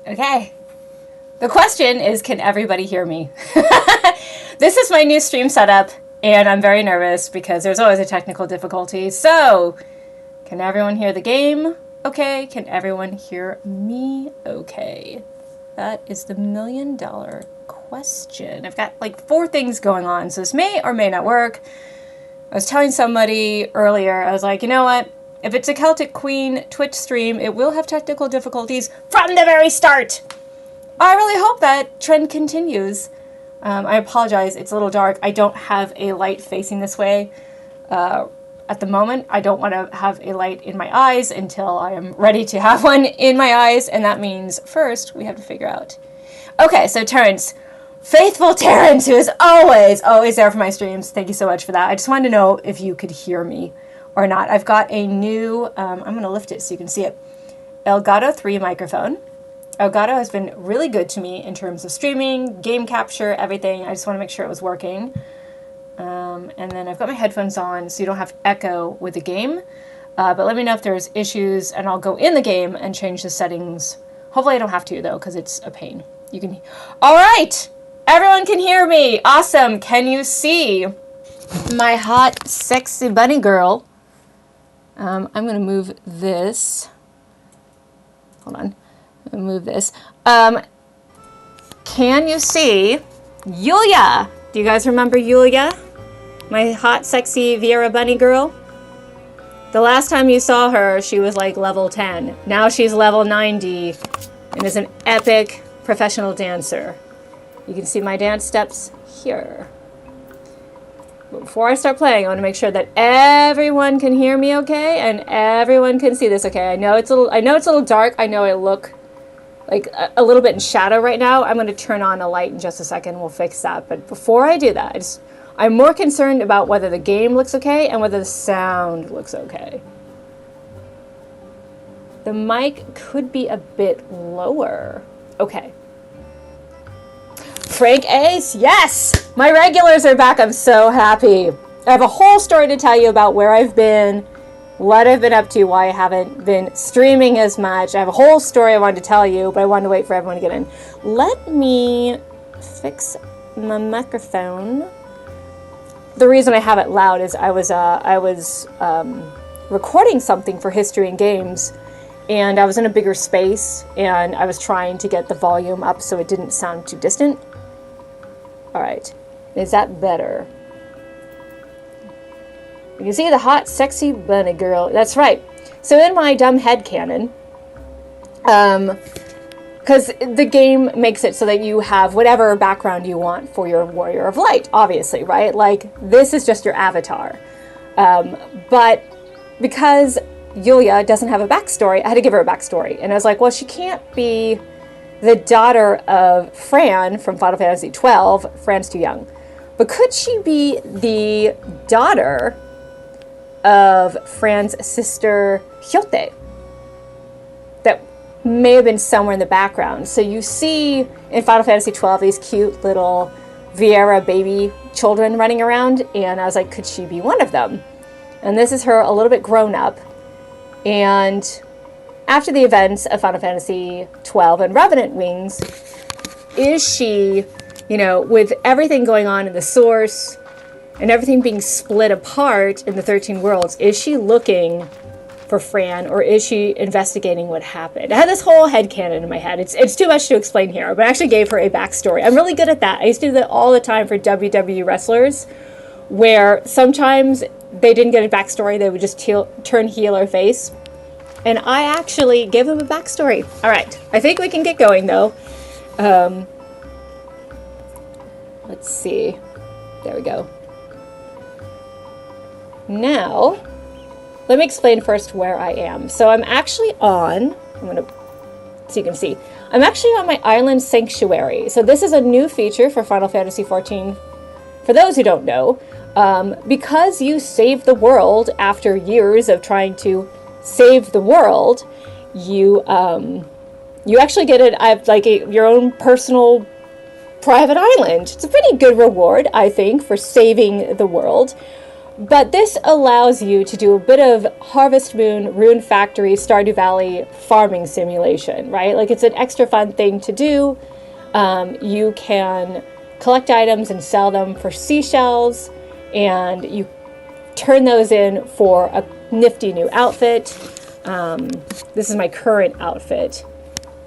Okay. The question is, can everybody hear me? This is my new stream setup, and I'm very nervous because there's always a technical difficulty. So, can everyone hear the game? Okay. Can everyone hear me? Okay. That is the $1,000,000 question. I've got like 4 things going on, so this may or may not work. I was telling somebody earlier, I was like, you know what? If it's a Celtic Queen Twitch stream, it will have technical difficulties from the very start. I really hope that trend continues. I apologize, it's a little dark. I don't have a light facing this way at the moment. I don't want to have a light in my eyes until I am ready to have one in my eyes, and that means first we have to figure out. Okay, so Terrence. Faithful Terrence, who is always there for my streams. Thank you so much for that. I just wanted to know if you could hear me or not. I've got a new, I'm going to lift it so you can see it, Elgato 3 microphone. Elgato has been really good to me in terms of streaming, game capture, everything. I just want to make sure it was working. And then I've got my headphones on so you don't have echo with the game. But let me know if there's issues, and I'll go in the game and change the settings. Hopefully I don't have to, though, because it's a pain. You can. All right! Everyone can hear me! Awesome! Can you see my hot, sexy bunny girl? I'm going to move this. Hold on. I'm going to move this. Can you see Yulia? Do you guys remember Yulia? My hot, sexy Viera bunny girl? The last time you saw her, she was like level 10. Now she's level 90 and is an epic professional dancer. You can see my dance steps here. But before I start playing, I want to make sure that everyone can hear me okay and everyone can see this okay. I know it's a little dark. I know I look like a little bit in shadow right now. I'm going to turn on a light in just a second. We'll fix that. But before I do that, I'm more concerned about whether the game looks okay and whether the sound looks okay. The mic could be a bit lower. Okay. Frank Ace, yes! My regulars are back. I'm so happy. I have a whole story to tell you about where I've been, what I've been up to, why I haven't been streaming as much. I have a whole story I wanted to tell you, but I wanted to wait for everyone to get in. Let me fix my microphone. The reason I have it loud is I was recording something for History and Games, and I was in a bigger space, and I was trying to get the volume up so it didn't sound too distant. All right, is that better? You can see the hot, sexy bunny girl. That's right. So in my dumb headcanon, because the game makes it so that you have whatever background you want for your Warrior of Light, obviously, right? Like, this is just your avatar. But because Yulia doesn't have a backstory, I had to give her a backstory. And I was like, well, she can't be the daughter of Fran from Final Fantasy XII. Fran's too young. But could she be the daughter of Fran's sister, Hyote? That may have been somewhere in the background. So you see in Final Fantasy XII these cute little Viera baby children running around. And I was like, could she be one of them? And this is her a little bit grown up. And after the events of Final Fantasy XII and Revenant Wings, is she, with everything going on in the source and everything being split apart in the 13 worlds, is she looking for Fran, or is she investigating what happened? I had this whole headcanon in my head. It's too much to explain here, but I actually gave her a backstory. I'm really good at that. I used to do that all the time for WWE wrestlers, where sometimes they didn't get a backstory. They would just turn heel or face. And I actually gave them a backstory. All right. I think we can get going, though. Let's see. There we go. Now, let me explain first where I am. So I'm actually on, so you can see, I'm actually on my island sanctuary. So this is a new feature for Final Fantasy XIV. For those who don't know, because you save the world after years of trying to save the world, you actually get your own personal private island. It's a pretty good reward, I think, for saving the world. But this allows you to do a bit of Harvest Moon, Rune Factory, Stardew Valley farming simulation, right? Like, it's an extra fun thing to do. You can collect items and sell them for seashells, and you turn those in for a nifty new outfit. This is my current outfit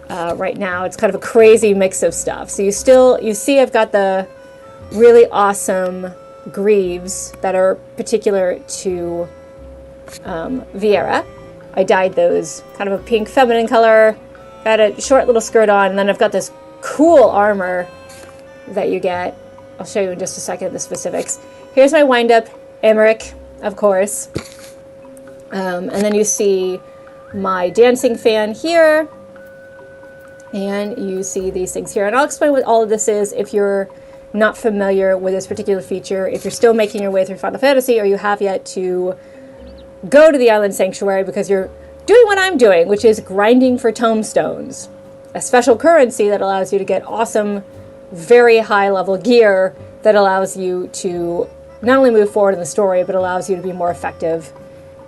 right now. It's kind of a crazy mix of stuff. So you see I've got the really awesome greaves that are particular to Vieira. I dyed those kind of a pink feminine color, got a short little skirt on, and then I've got this cool armor that you get. I'll show you in just a second the specifics. Here's my wind-up Emmerich, of course. And then you see my dancing fan here, and you see these things here. And I'll explain what all of this is if you're not familiar with this particular feature, if you're still making your way through Final Fantasy, or you have yet to go to the Island Sanctuary because you're doing what I'm doing, which is grinding for tomestones, a special currency that allows you to get awesome, very high level gear that allows you to not only move forward in the story, but allows you to be more effective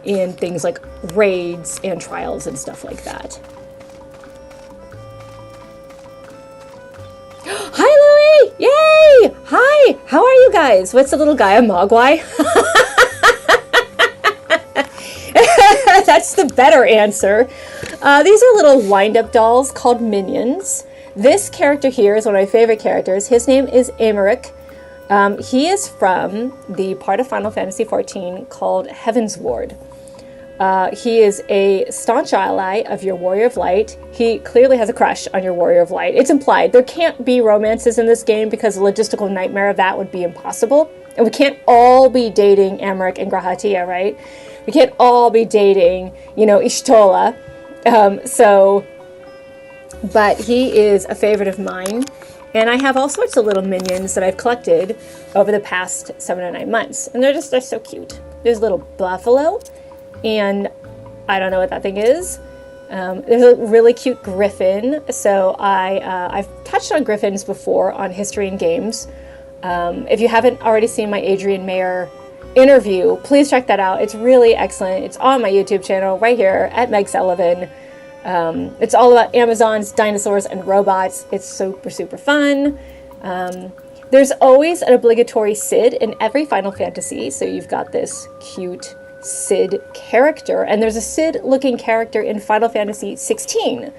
in things like raids and trials and stuff like that. Hi, Louie! Yay! Hi! How are you guys? What's the little guy, a Mogwai? That's the better answer. These are little wind-up dolls called minions. This character here is one of my favorite characters. His name is Emmerich. He is from the part of Final Fantasy XIV called Heaven's Ward. He is a staunch ally of your Warrior of Light. He clearly has a crush on your Warrior of Light. It's implied. There can't be romances in this game because the logistical nightmare of that would be impossible. And we can't all be dating Emmerich and Grahatia, right? We can't all be dating, Ishtola. But he is a favorite of mine. And I have all sorts of little minions that I've collected over the past 7 or 9 months. And they're so cute. There's a little buffalo. And I don't know what that thing is. There's a really cute griffin. So I've touched on griffins before on History and Games. If you haven't already seen my Adrian Mayer interview, please check that out. It's really excellent. It's on my YouTube channel right here at Meg Sullivan. It's all about Amazons, dinosaurs, and robots. It's super, super fun. There's always an obligatory Cid in every Final Fantasy. So you've got this cute Cid character, and there's a Cid-looking character in Final Fantasy 16.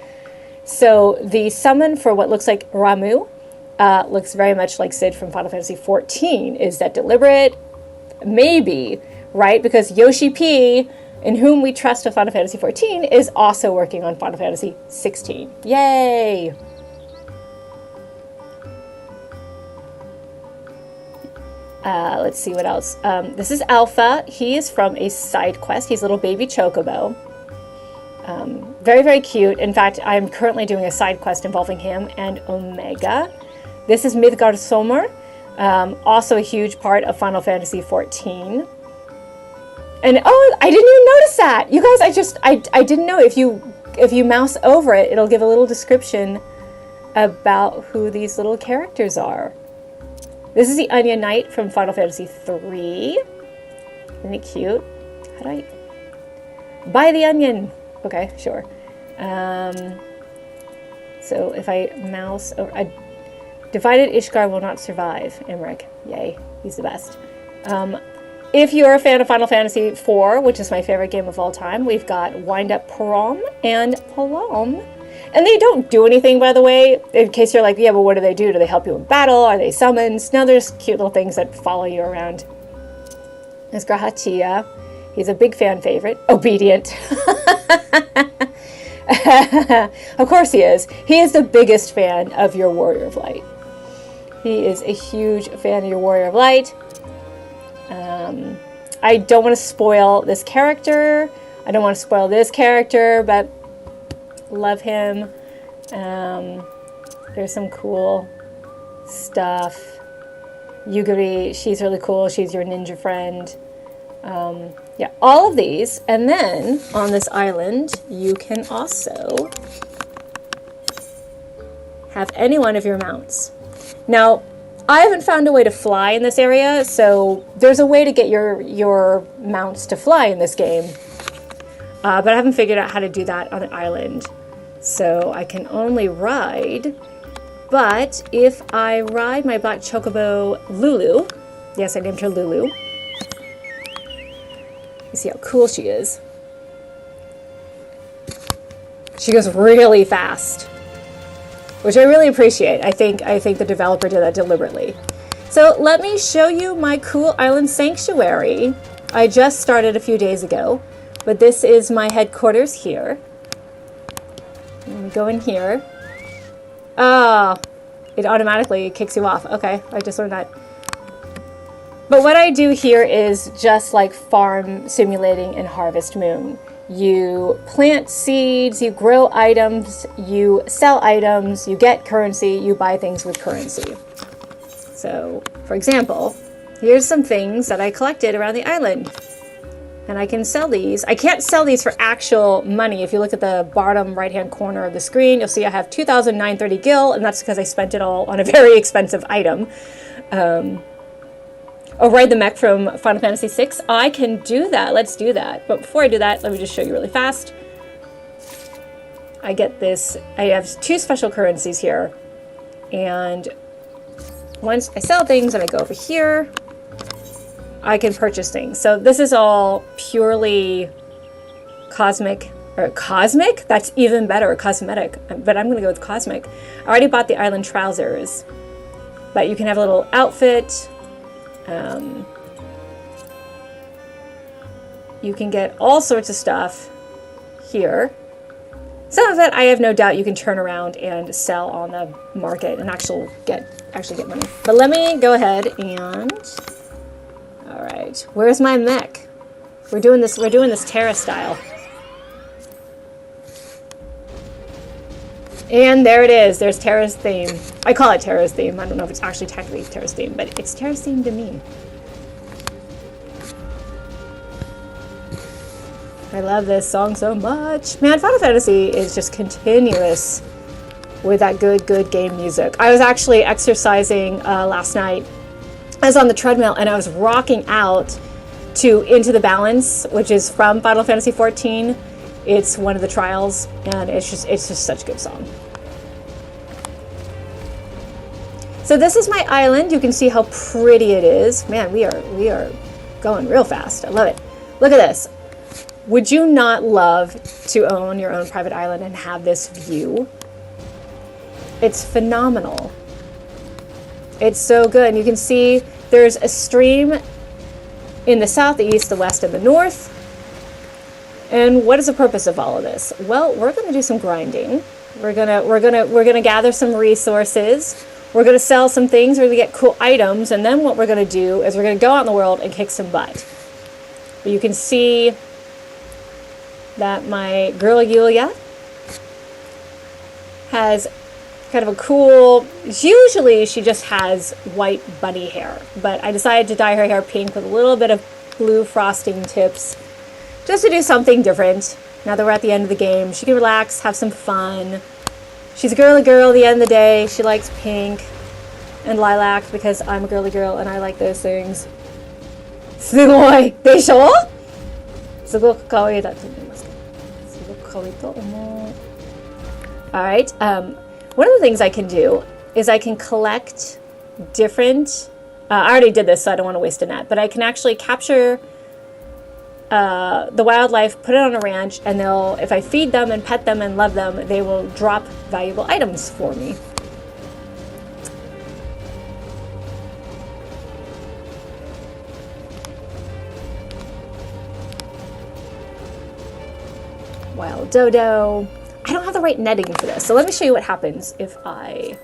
So the summon for what looks like Ramuh looks very much like Cid from Final Fantasy 14. Is that deliberate? Maybe, right? Because Yoshi P, in whom we trust of Final Fantasy 14, is also working on Final Fantasy 16. Yay! Let's see what else. This is Alpha. He is from a side quest. He's a little baby chocobo. Very, very cute. In fact, I'm currently doing a side quest involving him and Omega. This is Midgard Sommer. Also a huge part of Final Fantasy XIV. And oh, I didn't even notice that. You guys, I didn't know. If you mouse over it, it'll give a little description about who these little characters are. This is the Onion Knight from Final Fantasy III. Isn't it cute? How do I... Buy the onion! Okay, sure. So if I mouse over... Divided Ishgard will not survive. Emmerich. Yay. He's the best. If you're a fan of Final Fantasy IV, which is my favorite game of all time, we've got Wind Up Prom and Palom. And they don't do anything, by the way, in case you're like, yeah, but what do? Do they help you in battle? Are they summons? No, they're just cute little things that follow you around. There's Grahatia. He's a big fan favorite. Obedient. Of course he is. He is the biggest fan of your Warrior of Light. He is a huge fan of your Warrior of Light. I don't want to spoil this character. I don't want to spoil this character, but love him. There's some cool stuff. Yuguri, she's really cool. She's your ninja friend. Yeah, all of these. And then on this island, you can also have any one of your mounts. Now, I haven't found a way to fly in this area, so there's a way to get your mounts to fly in this game. But I haven't figured out how to do that on the island. So I can only ride. But if I ride my black chocobo Lulu, yes, I named her Lulu. You see how cool she is. She goes really fast, which I really appreciate. I think the developer did that deliberately. So let me show you my cool island sanctuary. I just started a few days ago, but this is my headquarters here. Let me go in here. Ah, it automatically kicks you off. Okay, I just learned that. But what I do here is just like farm simulating in Harvest Moon. You plant seeds, you grow items, you sell items, you get currency, you buy things with currency. So, for example, here's some things that I collected around the island. And I can sell these. I can't sell these for actual money. If you look at the bottom right-hand corner of the screen, you'll see I have 2,930 gil, and that's because I spent it all on a very expensive item. Oh, ride the mech from Final Fantasy VI. I can do that. Let's do that. But before I do that, let me just show you really fast. I get this. I have 2 special currencies here. And once I sell things and I go over here, I can purchase things. So this is all purely cosmic. Or cosmic? That's even better. Cosmetic. But I'm going to go with cosmic. I already bought the island trousers. But you can have a little outfit. You can get all sorts of stuff here. Some of it, I have no doubt, you can turn around and sell on the market and actually get money. But let me go ahead and, all right, where's my mech? We're doing this Terra style. And there it is. There's Terra's theme. I call it Terra's theme. I don't know if it's actually technically Terra's theme, but it's Terra's theme to me. I love this song so much. Man, Final Fantasy is just continuous with that good game music. I was actually exercising last night. I was on the treadmill and I was rocking out to Into the Balance, which is from Final Fantasy XIV. It's one of the trials, and it's just such a good song. So this is my island. You can see how pretty it is. Man, we are going real fast. I love it. Look at this. Would you not love to own your own private island and have this view? It's phenomenal. It's so good. And you can see there's a stream in the south, the east, the west, and the north. And what is the purpose of all of this? Well, we're going to do some grinding. We're gonna gather some resources. We're going to sell some things. We're going to get cool items. And then what we're going to do is we're going to go out in the world and kick some butt. But you can see that my girl Yulia has kind of a cool, usually she just has white bunny hair. But I decided to dye her hair pink with a little bit of blue frosting tips, just to do something different. Now that we're at the end of the game, she can relax, have some fun. She's a girly girl at the end of the day. She likes pink and lilac because I'm a girly girl and I like those things. Sugoi desho? Sugoku kawaii da to omoimasu. Sugoku kawaii to omou. Alright, one of the things I can do is I can collect different, I already did this so I don't want to waste a net, but I can actually capture the wildlife, put it on a ranch, and they'll, if I feed them and pet them and love them, they will drop valuable items for me. Wild dodo. I don't have the right netting for this, so let me show you what happens if I...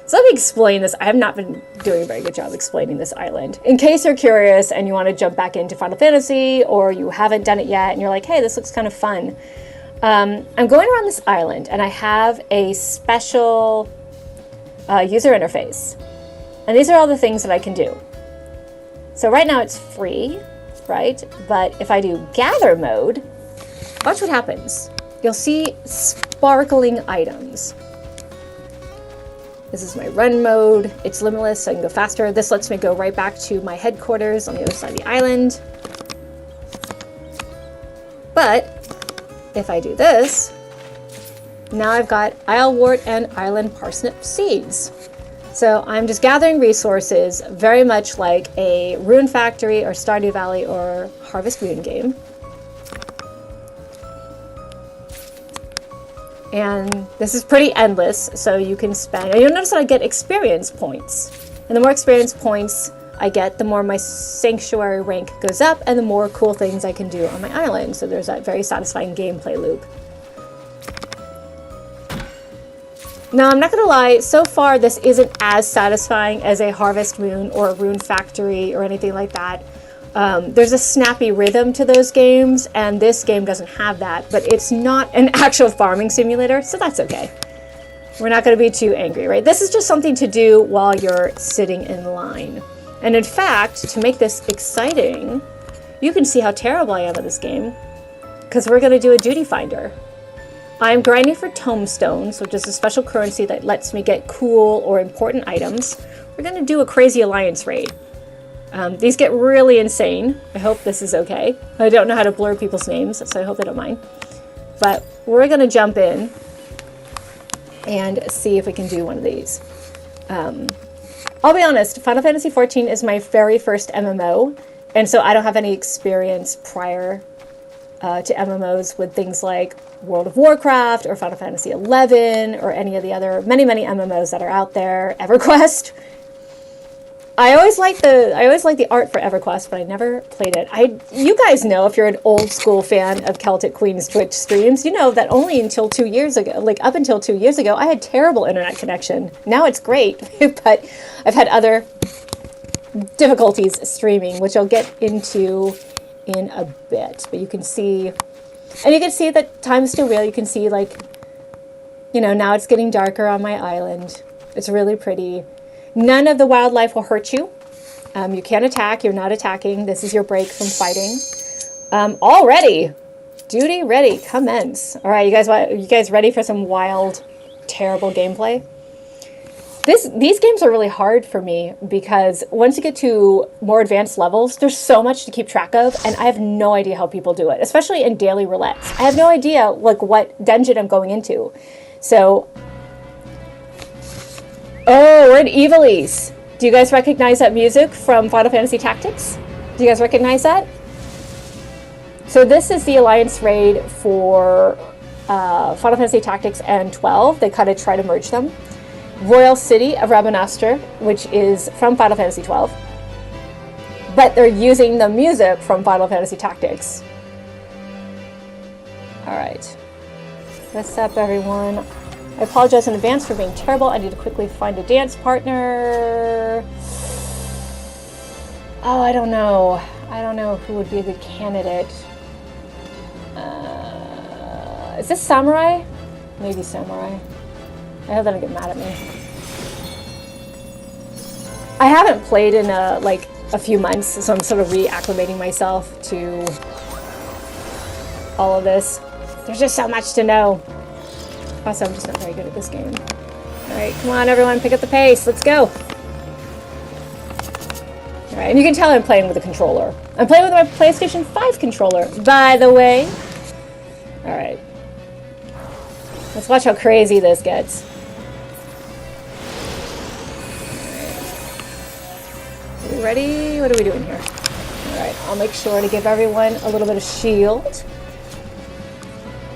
So let me explain this. I have not been doing a very good job explaining this island. In case you're curious and you want to jump back into Final Fantasy, or you haven't done it yet and you're like, hey, this looks kind of fun. I'm going around this island and I have a special user interface. And these are all the things that I can do. So right now it's free, right? But if I do gather mode, watch what happens. You'll see sparkling items. This is my run mode. It's limitless, so I can go faster. This lets me go right back to my headquarters on the other side of the island. But if I do this, now I've got Islewort and Island Parsnip seeds. So I'm just gathering resources, very much like a Rune Factory or Stardew Valley or Harvest Moon game. And this is pretty endless, so you can spend, and you'll notice that I get experience points. And the more experience points I get, the more my sanctuary rank goes up, and the more cool things I can do on my island. So there's that very satisfying gameplay loop. Now, I'm not gonna lie, so far this isn't as satisfying as a Harvest Moon or a Rune Factory or anything like that. There's a snappy rhythm to those games, and this game doesn't have that, but it's not an actual farming simulator, so that's okay. We're not going to be too angry, right? This is just something to do while you're sitting in line. And in fact, to make this exciting, you can see how terrible I am at this game, because we're going to do a duty finder. I'm grinding for tomestones, which is a special currency that lets me get cool or important items. We're going to do a crazy alliance raid. These get really insane. I hope this is okay. I don't know how to blur people's names, so I hope they don't mind. But we're going to jump in and see if we can do one of these. I'll be honest, Final Fantasy XIV is my very first MMO, and so I don't have any experience prior to MMOs with things like World of Warcraft or Final Fantasy XI or any of the other many MMOs that are out there. EverQuest. I always like the art for EverQuest, but I never played it. You guys know, if you're an old school fan of Celtic Queen's Twitch streams, you know that only until 2 years ago, up until 2 years ago, I had terrible internet connection. Now it's great, but I've had other difficulties streaming, which I'll get into in a bit. But you can see, and you can see that time is still real. You can see, like, you know, now it's getting darker on my island. It's really pretty. None of the wildlife will hurt you. You can't attack. You're not attacking. This is your break from fighting. Already, duty ready. Commence. All right, you guys ready for some wild, terrible gameplay? These games are really hard for me because once you get to more advanced levels, there's so much to keep track of, and I have no idea how people do it, especially in daily roulettes. I have no idea like what dungeon I'm going into. So. Oh, we're in Evilise. Do you guys recognize that music from Final Fantasy Tactics? Do you guys recognize that? So this is the Alliance raid for Final Fantasy Tactics and 12. They kind of try to merge them. Royal City of Rabanastre, which is from Final Fantasy 12. But they're using the music from Final Fantasy Tactics. All right. What's up, everyone? I apologize in advance for being terrible. I need to quickly find a dance partner. Oh, I don't know. I don't know who would be a good candidate. Is this Samurai? Maybe Samurai. I hope they don't get mad at me. I haven't played in a few months, so I'm sort of reacclimating myself to all of this. There's just so much to know. Also, I'm just not very good at this game. Alright, come on everyone, pick up the pace. Let's go. Alright, and you can tell I'm playing with a controller. I'm playing with my PlayStation 5 controller, by the way. Alright. Let's watch how crazy this gets. Are we ready? What are we doing here? Alright, I'll make sure to give everyone a little bit of shield.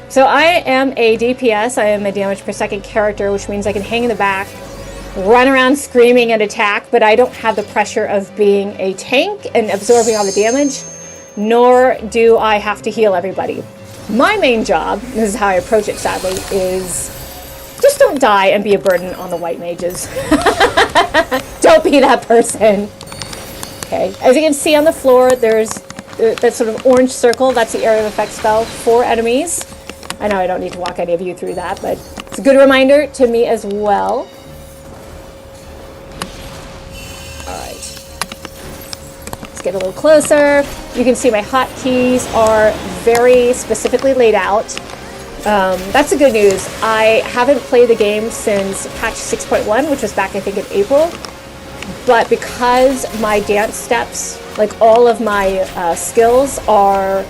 So I am a DPS, I am a damage per second character, which means I can hang in the back, run around screaming and attack, but I don't have the pressure of being a tank and absorbing all the damage, nor do I have to heal everybody. My main job, this is how I approach it sadly, is just don't die and be a burden on the white mages. Don't be that person. Okay, as you can see on the floor, there's that sort of orange circle, that's the area of effect spell for enemies. I know I don't need to walk any of you through that, but it's a good reminder to me as well. Alright. Let's get a little closer. You can see my hotkeys are very specifically laid out That's the good news. I haven't played the game since patch 6.1, which was back, I think, in April. But because my dance steps, like all of my skills are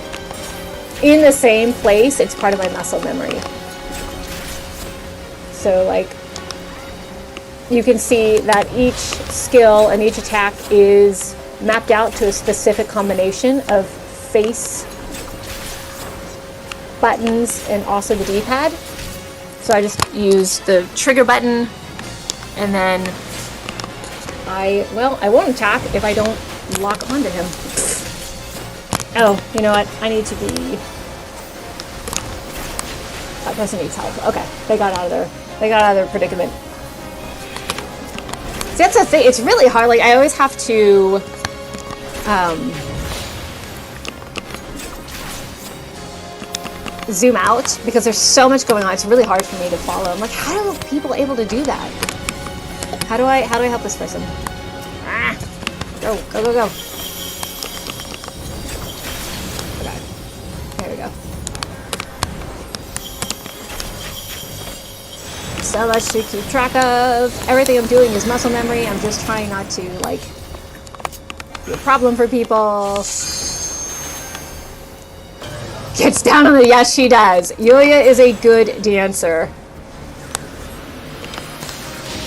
in the same place, it's part of my muscle memory. So, like, you can see that each skill and each attack is mapped out to a specific combination of face, buttons, and also the D-pad. So I just use the trigger button, and then I won't attack if I don't lock onto him. Oh, you know what? I need to be... That person needs help. Okay, they got out of there. They got out of their predicament. See, that's the thing. It's really hard. Like, I always have to... zoom out because there's so much going on. It's really hard for me to follow. I'm like, how are people able to do that? How do I help this person? Ah! Go, go, go, go. Okay. There we go. So much to keep track of. Everything I'm doing is muscle memory. I'm just trying not to, like, be a problem for people. Gets down on the... Yes, she does. Yulia is a good dancer.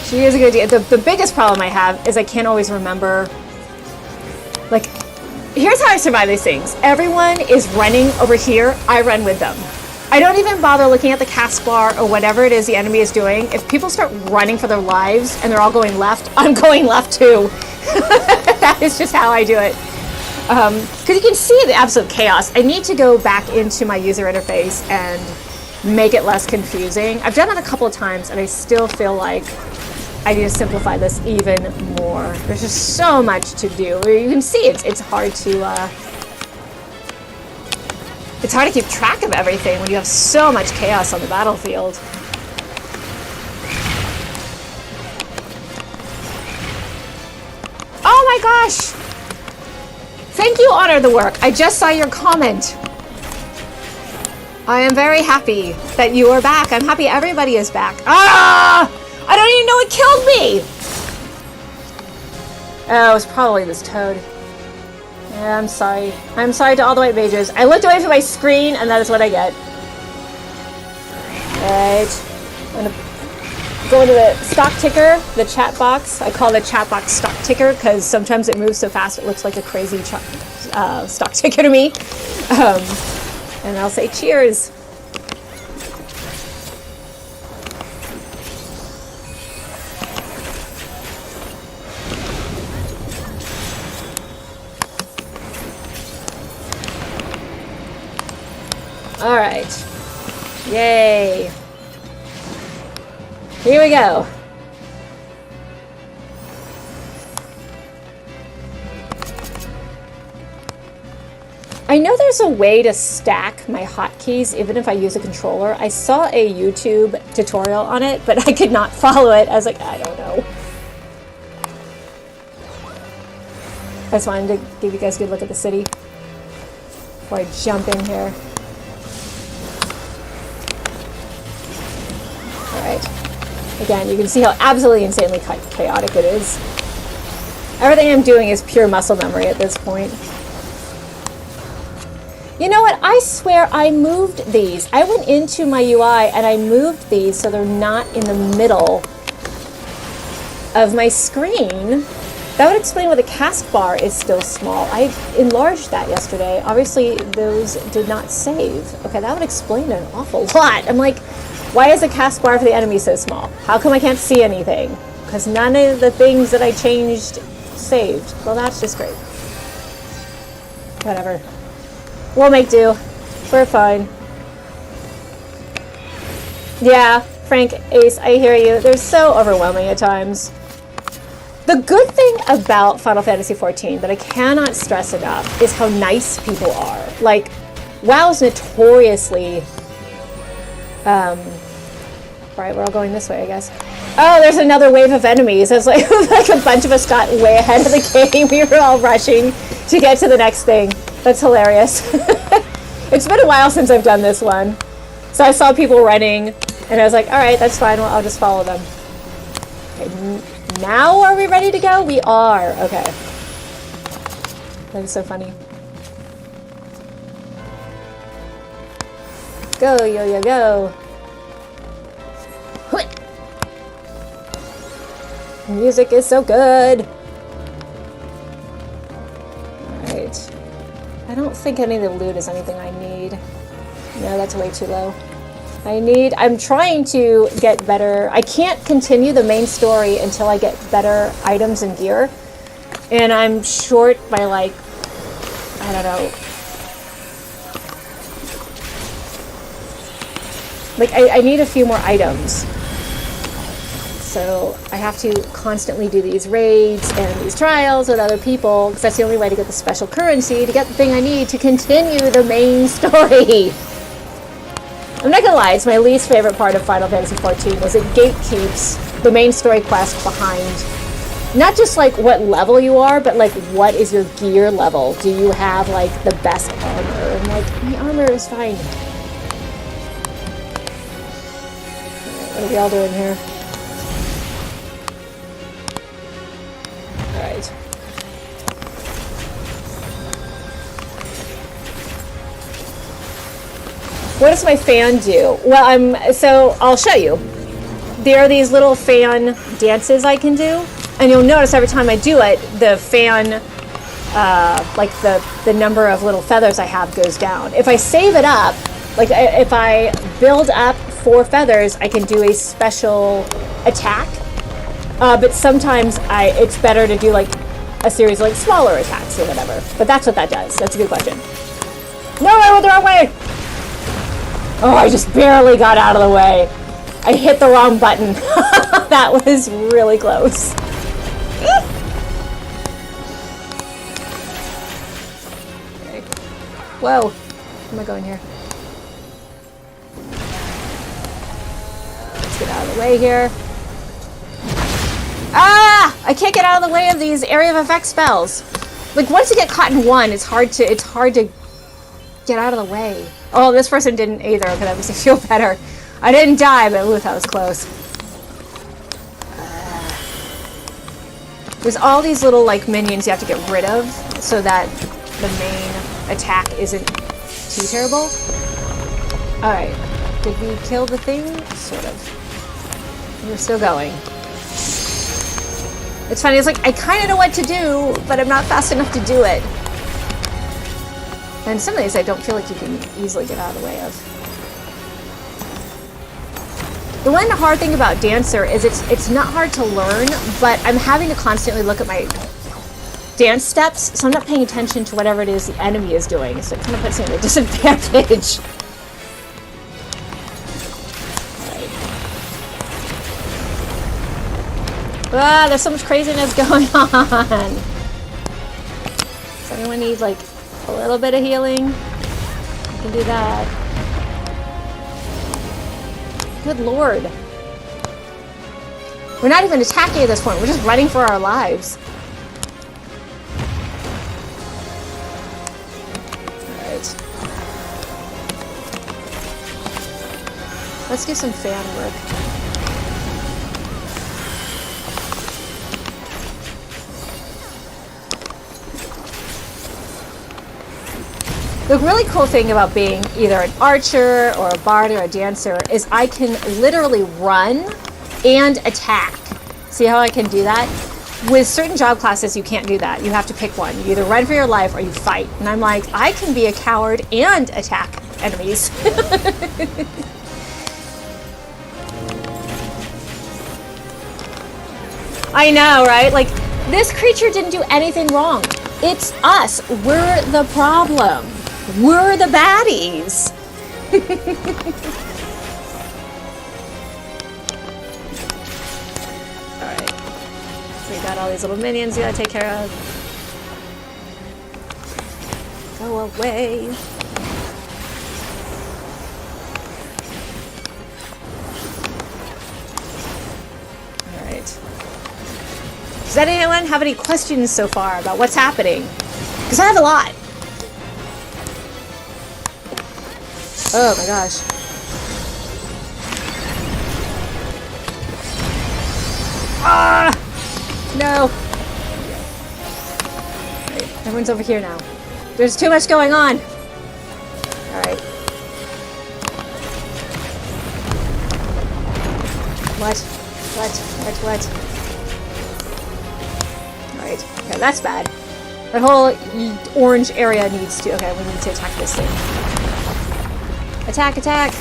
She is a good dancer. The biggest problem I have is I can't always remember... Like, here's how I survive these things. Everyone is running over here. I run with them. I don't even bother looking at the cast bar or whatever it is the enemy is doing. If people start running for their lives and they're all going left, I'm going left too. That is just how I do it. Because you can see the absolute chaos. I need to go back into my user interface and make it less confusing. I've done that a couple of times and I still feel like I need to simplify this even more. There's just so much to do. You can see it's hard to keep track of everything when you have so much chaos on the battlefield. Oh my gosh! Thank you, Honor the Work. I just saw your comment. I am very happy that you are back. I'm happy everybody is back. Ah! I don't even know it killed me! Oh, it was probably this toad. Yeah, I'm sorry. I'm sorry to all the white mages. I looked away from my screen, and that is what I get. Alright. I'm gonna go into the stock ticker, the chat box. I call the chat box stock ticker because sometimes it moves so fast it looks like a crazy stock ticker to me. And I'll say cheers. All right. Yay. Here we go. I know there's a way to stack my hotkeys even if I use a controller. I saw a YouTube tutorial on it, but I could not follow it. I was like, I don't know. I just wanted to give you guys a good look at the city before I jump in here. Alright. Again, you can see how absolutely insanely chaotic it is. Everything I'm doing is pure muscle memory at this point. You know what? I swear I moved these. I went into my UI and I moved these so they're not in the middle of my screen. That would explain why the cast bar is still small. I enlarged that yesterday. Obviously, those did not save. Okay, that would explain an awful lot. I'm like, why is the cast bar for the enemy so small? How come I can't see anything? Because none of the things that I changed saved. Well, that's just great. Whatever. We'll make do. We're fine. Yeah, Frank, Ace, I hear you. They're so overwhelming at times. The good thing about Final Fantasy XIV that I cannot stress enough is how nice people are. Like, WoW's notoriously... Right, we're all going this way, I guess. Oh, there's another wave of enemies. It's like, like a bunch of us got way ahead of the game. We were all rushing to get to the next thing. That's hilarious. It's been a while since I've done this one. So I saw people running, and I was like, all right, that's fine. Well, I'll just follow them. Okay, now are we ready to go? We are. Okay. That is so funny. Go, yo, yo, go. Music is so good. Alright. I don't think any of the loot is anything I need. No, that's way too low. I'm trying to get better. I can't continue the main story until I get better items and gear. And I'm short by like, I don't know. Like, I need a few more items. So I have to constantly do these raids and these trials with other people, because that's the only way to get the special currency to get the thing I need to continue the main story. I'm not gonna lie, it's my least favorite part of Final Fantasy XIV is it gatekeeps the main story quest behind not just like what level you are, but like what is your gear level. Do you have like the best armor? And like, my armor is fine. What are we all doing here? Alright. What does my fan do? Well, so I'll show you. There are these little fan dances I can do, and you'll notice every time I do it, the fan, like the number of little feathers I have goes down. If I save it up, like if I build up 4 feathers, I can do a special attack. But sometimes it's better to do like a series of like smaller attacks or whatever. But that's what that does. That's a good question. No, I went the wrong way! Oh, I just barely got out of the way. I hit the wrong button. That was really close. Okay. Whoa. Where am I going here? Let's get out of the way here. Ah! I can't get out of the way of these area of effect spells. Like, once you get caught in one, it's hard to get out of the way. Oh, this person didn't either. Okay, that makes me feel better. I didn't die, but ooh, that was close. There's all these little, like, minions you have to get rid of so that the main attack isn't too terrible. Alright. Did we kill the thing? Sort of. We're still going. It's funny, it's like, I kind of know what to do, but I'm not fast enough to do it. And some of these I don't feel like you can easily get out of the way of. The one hard thing about Dancer is it's not hard to learn, but I'm having to constantly look at my dance steps, so I'm not paying attention to whatever it is the enemy is doing, so it kind of puts me at a disadvantage. Ah, there's so much craziness going on. Does anyone need like a little bit of healing? I can do that. Good lord. We're not even attacking at this point. We're just running for our lives. Alright. Let's do some fan work. The really cool thing about being either an archer or a bard or a dancer is I can literally run and attack. See how I can do that? With certain job classes, you can't do that. You have to pick one. You either run for your life or you fight. And I'm like, I can be a coward and attack enemies. I know, right? Like, this creature didn't do anything wrong. It's us. We're the problem. We're the baddies. Alright. So we got all these little minions we gotta take care of. Go away. Alright. Does anyone have any questions so far about what's happening? Because I have a lot. Oh my gosh. Ah! No! Right, everyone's over here now. There's too much going on! Alright. What? Alright, okay, that's bad. That whole orange area needs to... Okay, we need to attack this thing. Attack, attack!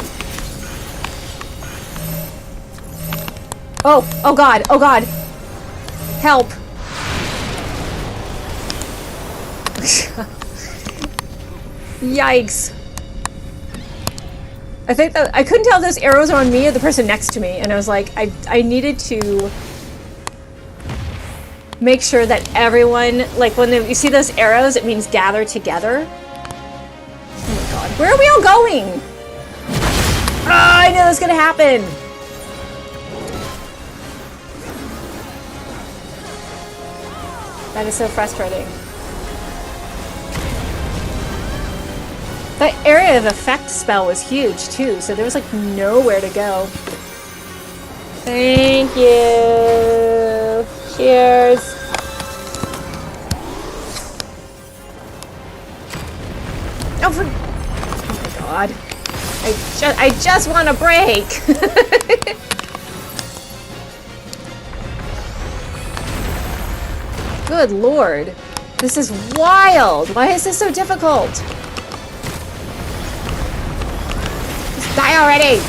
Oh! Oh god! Oh god! Help! Yikes. I think that... I couldn't tell if those arrows are on me or the person next to me, and I was like, I needed to make sure that everyone... Like, when you see those arrows, it means gather together. Oh my god. Where are we all going? Oh, I knew this was gonna happen! That is so frustrating. That area of effect spell was huge too, so there was like nowhere to go. Thank you. Cheers. Oh, oh my god. I just want a break. Good lord. This is wild. Why is this so difficult? Just die already.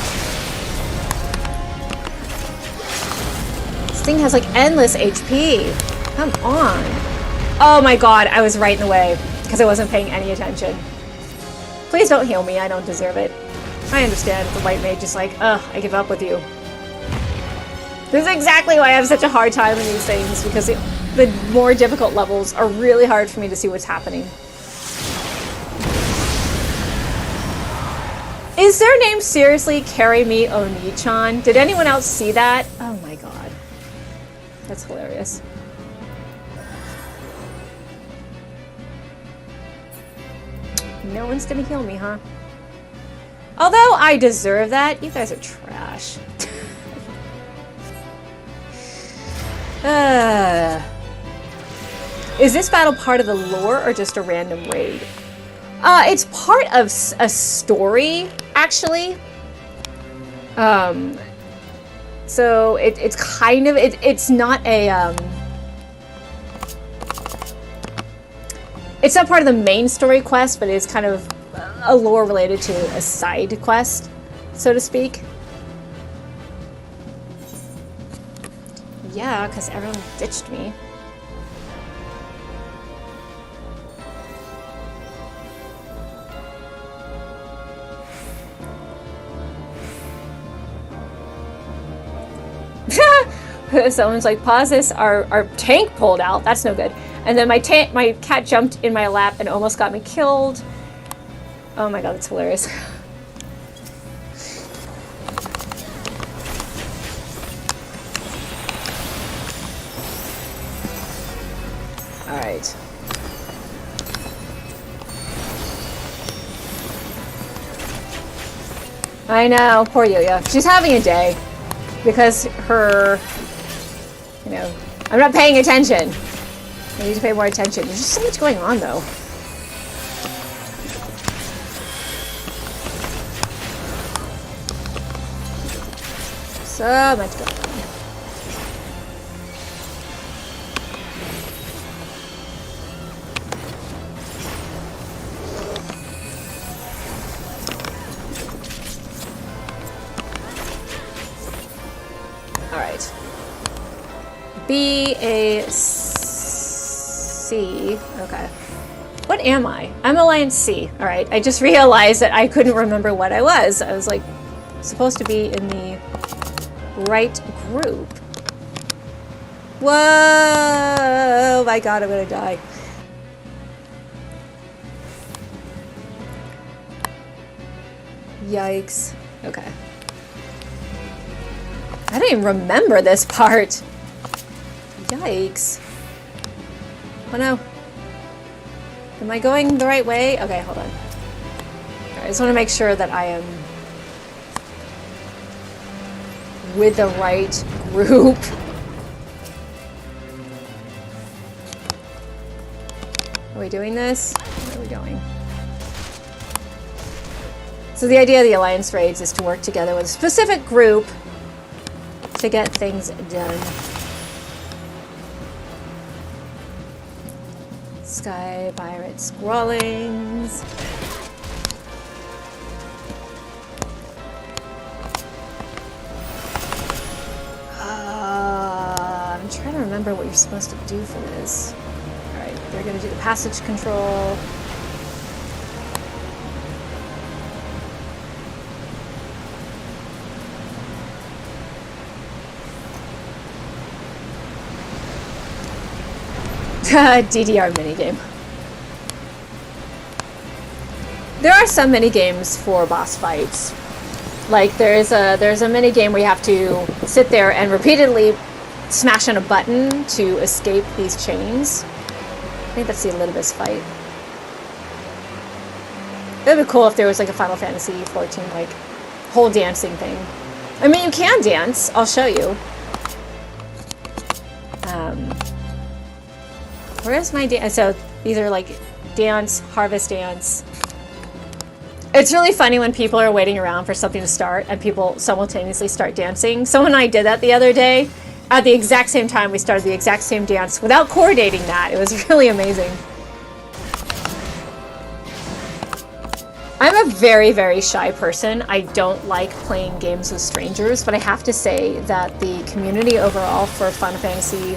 This thing has like endless HP. Come on. Oh my god, I was right in the way because I wasn't paying any attention. Please don't heal me. I don't deserve it. I understand if the white mage is like, ugh, I give up with you. This is exactly why I have such a hard time in these things, because the more difficult levels are really hard for me to see what's happening. Is their name seriously Carry Me Oni-chan? Did anyone else see that? Oh my god. That's hilarious. No one's gonna heal me, huh? Although I deserve that, you guys are trash. Is this battle part of the lore or just a random raid? It's part of a story, actually. So it's kind of it's not a it's not part of the main story quest, but it's kind of a lore related to a side quest, so to speak. Yeah, because everyone ditched me. Someone's like, pause this, our tank pulled out. That's no good. And then my cat jumped in my lap and almost got me killed. Oh my god, that's hilarious. Alright. I know, poor Yuya. She's having a day. Because her... You know, I'm not paying attention. I need to pay more attention. There's just so much going on, though. So much going on. Alright. B-A-C. Okay. What am I? I'm Alliance C. Alright. I just realized that I couldn't remember what I was. I was like supposed to be in the right group. Whoa! My god, I'm gonna die. Yikes. Okay. I don't even remember this part. Yikes. Oh no. Am I going the right way? Okay, hold on. Alright, I just want to make sure that I am with the right group. Are we doing this? Where are we going? So the idea of the Alliance raids is to work together with a specific group to get things done. Sky Pirates Scrawlings. I'm trying to remember what you're supposed to do for this. Alright, they're going to do the passage control. DDR minigame. There are some minigames for boss fights. Like there's a minigame where you have to sit there and repeatedly smash on a button to escape these chains. I think that's the Elidibus fight. It would be cool if there was like a Final Fantasy 14 like whole dancing thing. I mean, you can dance. I'll show you. Where's my dance? So these are like dance, harvest dance. It's really funny when people are waiting around for something to start and people simultaneously start dancing. Someone and I did that the other day. At the exact same time, we started the exact same dance without coordinating that. It was really amazing. I'm a very, very shy person. I don't like playing games with strangers, but I have to say that the community overall for Final Fantasy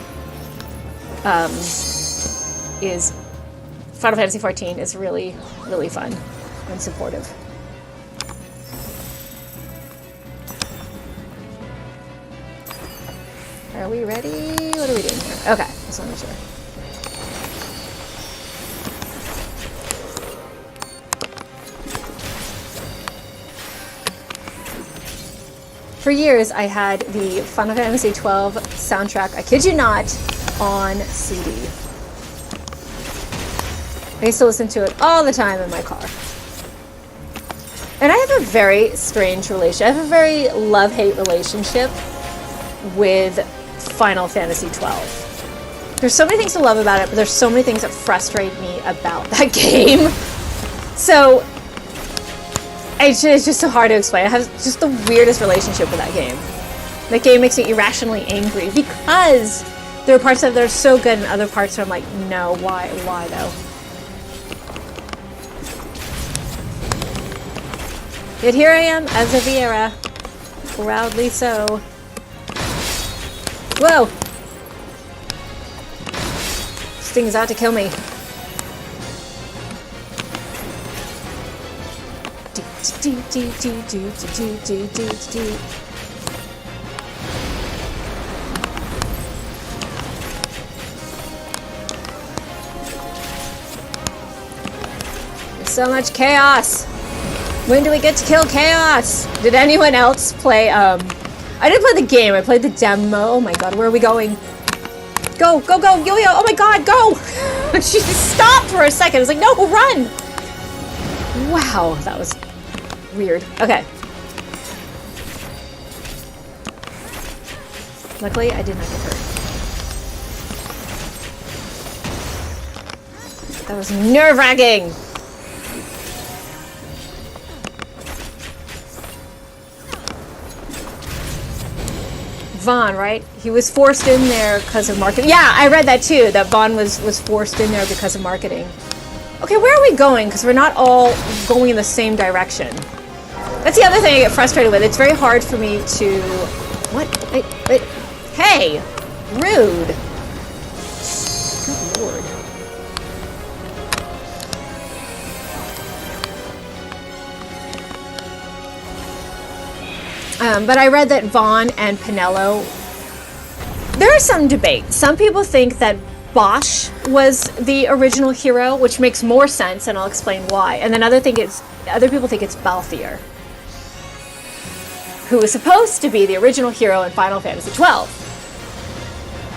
Final Fantasy 14 is really, really fun and supportive. Are we ready? What are we doing here? Okay, just want to make sure. For years, I had the Final Fantasy 12 soundtrack, I kid you not, on CD. I used to listen to it all the time in my car. And I have a very strange relationship. I have a very love-hate relationship with Final Fantasy 12. There's so many things to love about it, but there's so many things that frustrate me about that game. So, it's just so hard to explain. I have just the weirdest relationship with that game. That game makes me irrationally angry because there are parts of it that are so good and other parts where I'm like, no, why though? Yet here I am, as a Viera. Proudly so. Whoa! This thing is out to kill me. There's so much chaos! When do we get to kill chaos? Did anyone else play, I didn't play the game, I played the demo. Oh my god, where are we going? Go, go, go, yo-yo, oh my god, go! She stopped for a second, I was like, no, run! Wow, that was weird. Okay. Luckily, I did not get hurt. That was nerve-wracking! Vaughn, right? He was forced in there because of marketing. Yeah, I read that too, that Vaughn was forced in there because of marketing. Okay, where are we going? Because we're not all going in the same direction. That's the other thing I get frustrated with. It's very hard for me to... What? Wait. Hey! Rude. Good lord. But I read that Vaughn and Pinello... There is some debate. Some people think that Bosch was the original hero, which makes more sense, and I'll explain why. And then other people think it's Balthier, who was supposed to be the original hero in Final Fantasy 12.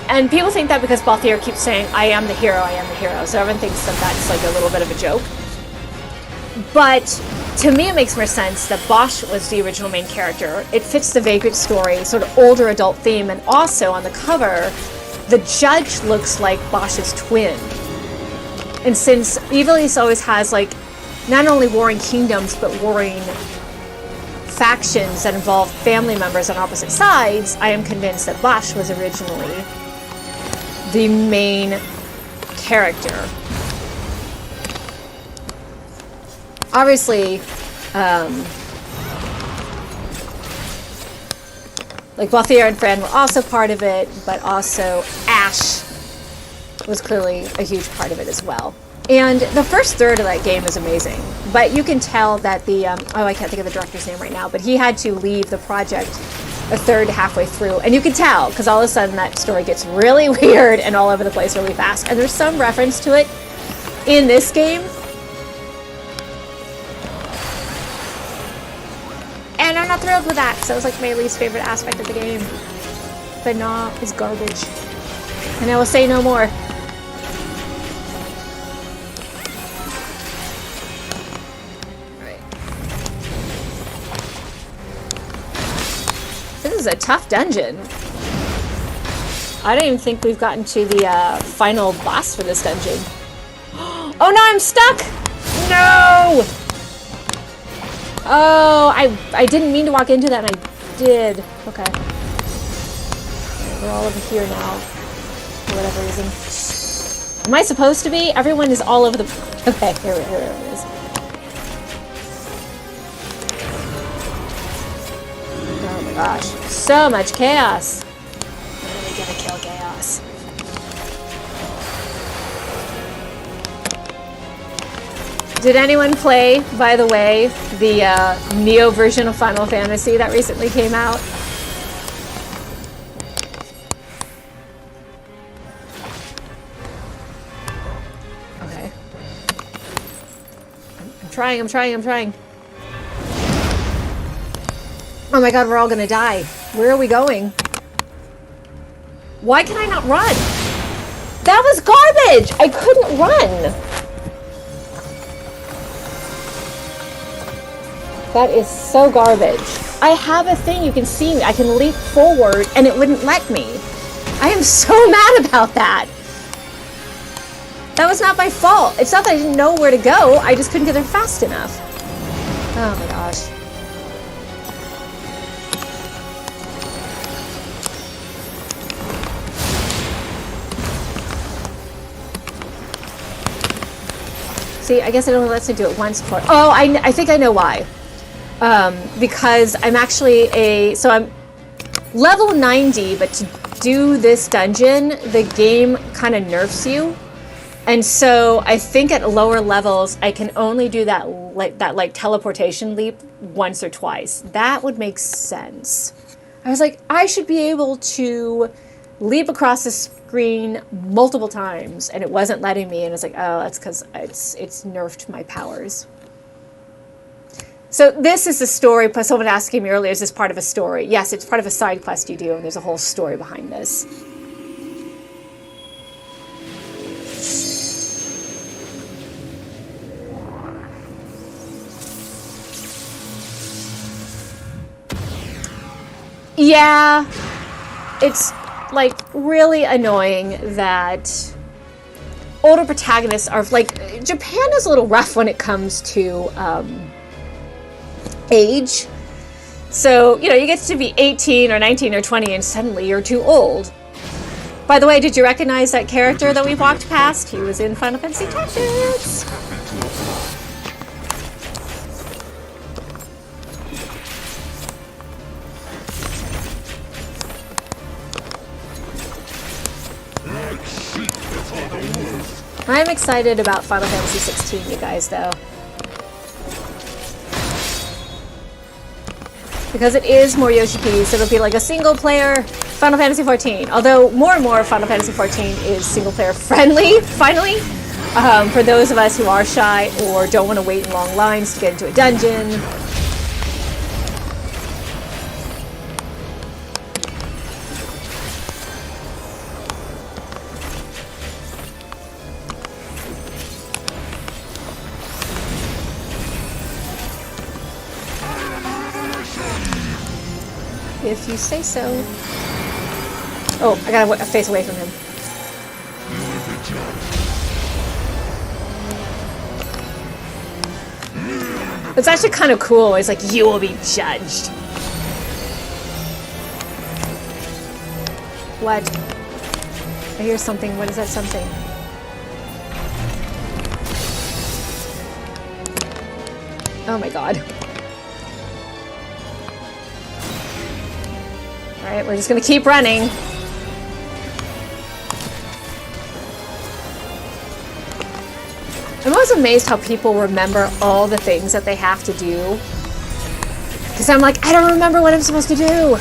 And people think that because Balthier keeps saying, I am the hero, so everyone thinks that that's like a little bit of a joke. But to me it makes more sense that Bosch was the original main character. It fits the Vagrant story, sort of older adult theme, and also on the cover, the judge looks like Bosch's twin. And since Evil East always has, like, not only warring kingdoms, but warring factions that involve family members on opposite sides, I am convinced that Bosch was originally the main character. Obviously, like Balthier and Fran were also part of it, but also Ash was clearly a huge part of it as well. And the first third of that game is amazing, but you can tell that the, oh, I can't think of the director's name right now, but he had to leave the project a third halfway through, and you can tell, because all of a sudden that story gets really weird and all over the place really fast, and there's some reference to it in this game. And I'm not thrilled with that, so it's like my least favorite aspect of the game. But nah, it's garbage. And I will say no more. This is a tough dungeon. I don't even think we've gotten to the final boss for this dungeon. Oh no, I'm stuck! No! Oh, I didn't mean to walk into that, and I did. Okay. We're all over here now, for whatever reason. Am I supposed to be? Everyone is all over the... Okay, here it is. Oh my gosh. So much chaos. I'm really gonna kill chaos. Did anyone play, by the way, the Neo version of Final Fantasy that recently came out? Okay. I'm trying. Oh my god, we're all gonna die. Where are we going? Why can I not run? That was garbage! I couldn't run! That is so garbage. I have a thing, you can see me. I can leap forward and it wouldn't let me. I am so mad about that. That was not my fault. It's not that I didn't know where to go. I just couldn't get there fast enough. Oh my gosh. See, I guess it only lets me do it once before. Oh, I think I know why. Because I'm actually so I'm level 90, but to do this dungeon, the game kind of nerfs you. And so I think at lower levels, I can only do that like teleportation leap once or twice. That would make sense. I was like, I should be able to leap across the screen multiple times, and it wasn't letting me. And it's like, oh, that's because it's nerfed my powers. So this is the story. Someone asking me earlier, is this part of a story? Yes, it's part of a side quest you do, and there's a whole story behind this. Yeah, it's like really annoying that older protagonists are like, Japan is a little rough when it comes to age. So, you know, you get to be 18 or 19 or 20 and suddenly you're too old. By the way, did you recognize that character that we walked past? He was in Final Fantasy Tactics. I'm excited about Final Fantasy 16, you guys, though. Because it is more Yoshi P, so it'll be like a single-player Final Fantasy 14. Although more and more Final Fantasy 14 is single-player friendly, finally. For those of us who are shy or don't want to wait in long lines to get into a dungeon. If you say so. Oh, I gotta face away from him. It's actually kind of cool. It's like, you will be judged. What? I hear something. What is that something? Oh my god. Alright, we're just gonna keep running. I'm always amazed how people remember all the things that they have to do. Because I'm like, I don't remember what I'm supposed to do.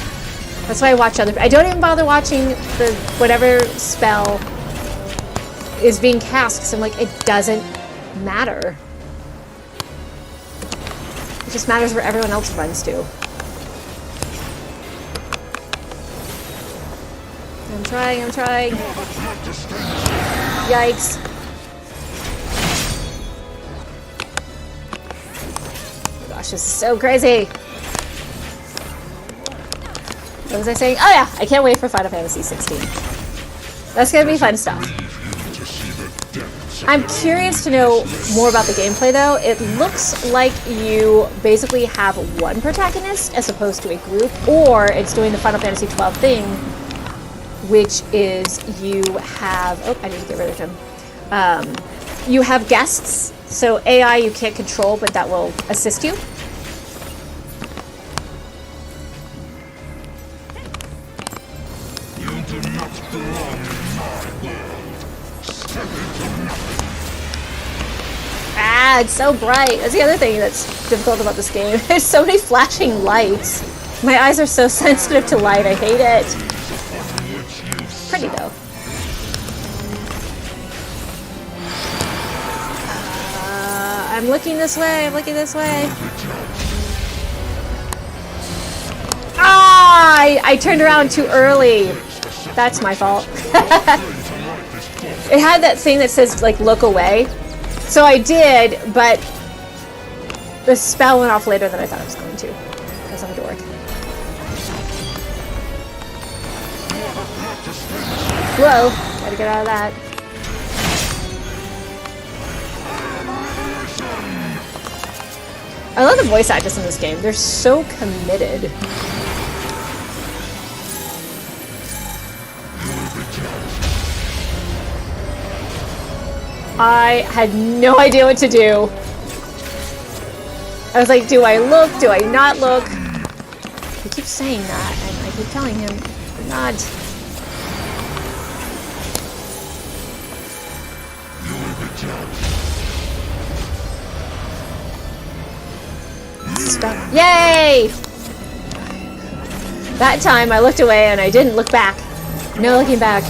That's why I watch other... I don't even bother watching the whatever spell is being cast. Because I'm like, it doesn't matter. It just matters where everyone else runs to. I'm trying. Yikes. Gosh, this is so crazy. What was I saying? Oh yeah, I can't wait for Final Fantasy 16. That's gonna be fun stuff. I'm curious to know more about the gameplay though. It looks like you basically have one protagonist as opposed to a group, or it's doing the Final Fantasy 12 thing, which is you have... Oh, I need to get rid of him. You have guests, so AI you can't control, but that will assist you. Ah, it's so bright. That's the other thing that's difficult about this game. There's so many flashing lights. My eyes are so sensitive to light. I hate it. Pretty though. I'm looking this way. Ah! I turned around too early. That's my fault. It had that thing that says, like, look away. So I did, but the spell went off later than I thought it was going to. Because I'm a dork. Whoa, gotta get out of that. I love the voice actors in this game. They're so committed. I had no idea what to do. I was like, do I look? Do I not look? He keeps saying that, and I keep telling him, not. Stop. Yay! That time I looked away and I didn't look back. No looking back. I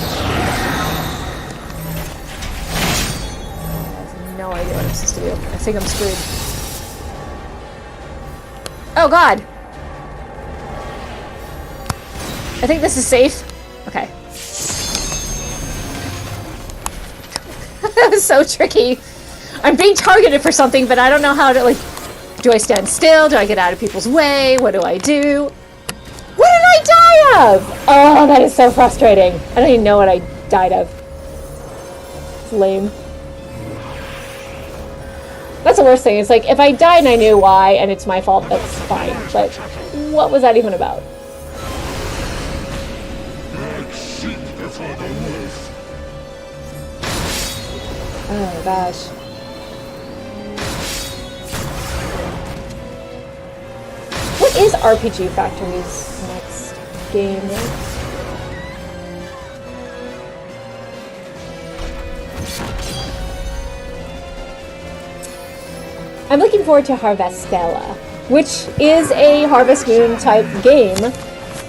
have no idea what I'm supposed to do. I think I'm screwed. Oh god! I think this is safe. Okay. That was so tricky. I'm being targeted for something, but I don't know how to, like... Do I stand still? Do I get out of people's way? What do I do? What did I die of? Oh, that is so frustrating. I don't even know what I died of. It's lame. That's the worst thing. It's like, if I died and I knew why, and it's my fault, that's fine. But what was that even about? Oh, gosh. What is RPG Factory's next game? I'm looking forward to Harvestella, which is a Harvest Moon type game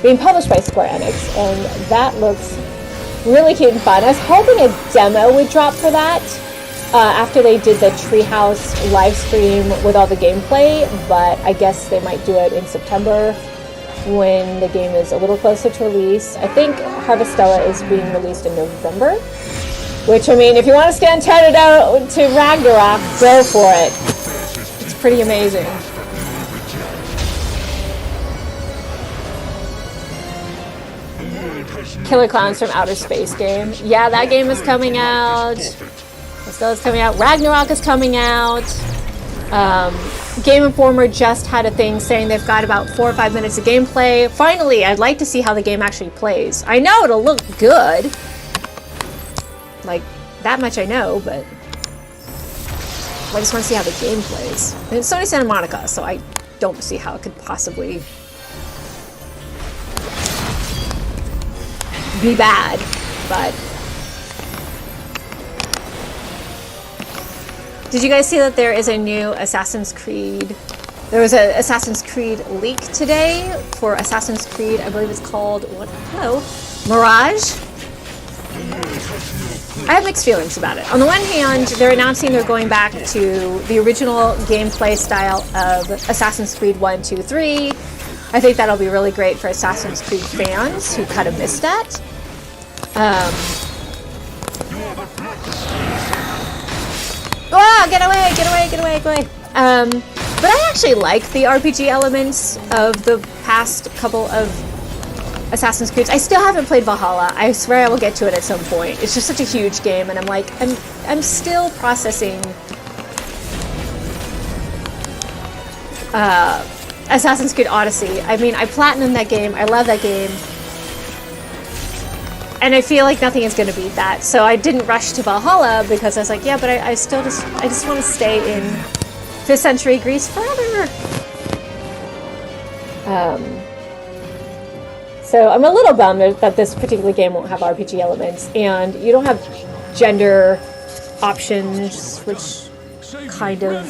being published by Square Enix, and that looks really cute and fun. I was hoping a demo would drop for that after they did the Treehouse live stream with all the gameplay, but I guess they might do it in September when the game is a little closer to release. I think Harvestella is being released in November, which, I mean, if you want to stand tethered out to Ragnarok, go for it. It's pretty amazing. Killer Clowns from Outer Space game. Yeah, that game is coming out. Still is coming out. Ragnarok is coming out. Game Informer just had a thing saying they've got about 4 or 5 minutes of gameplay. Finally, I'd like to see how the game actually plays. I know it'll look good. Like, that much I know, but I just want to see how the game plays. And it's Sony Santa Monica, so I don't see how it could possibly be bad, but... Did you guys see that there is a new Assassin's Creed? There was an Assassin's Creed leak today for Assassin's Creed, I believe it's called, what? Hello? Mirage? I have mixed feelings about it. On the one hand, they're announcing they're going back to the original gameplay style of Assassin's Creed 1, 2, 3. I think that'll be really great for Assassin's Creed fans who kind of missed that. Oh, get away, get away, get away, get away. But I actually like the RPG elements of the past couple of Assassin's Creed. I still haven't played Valhalla. I swear I will get to it at some point. It's just such a huge game, and I'm still processing Assassin's Creed Odyssey. I mean, I platinumed that game. I love that game. And I feel like nothing is going to beat that. So I didn't rush to Valhalla because I was like, yeah, but I just want to stay in 5th century Greece forever. So I'm a little bummed that this particular game won't have RPG elements, and you don't have gender options, which kind of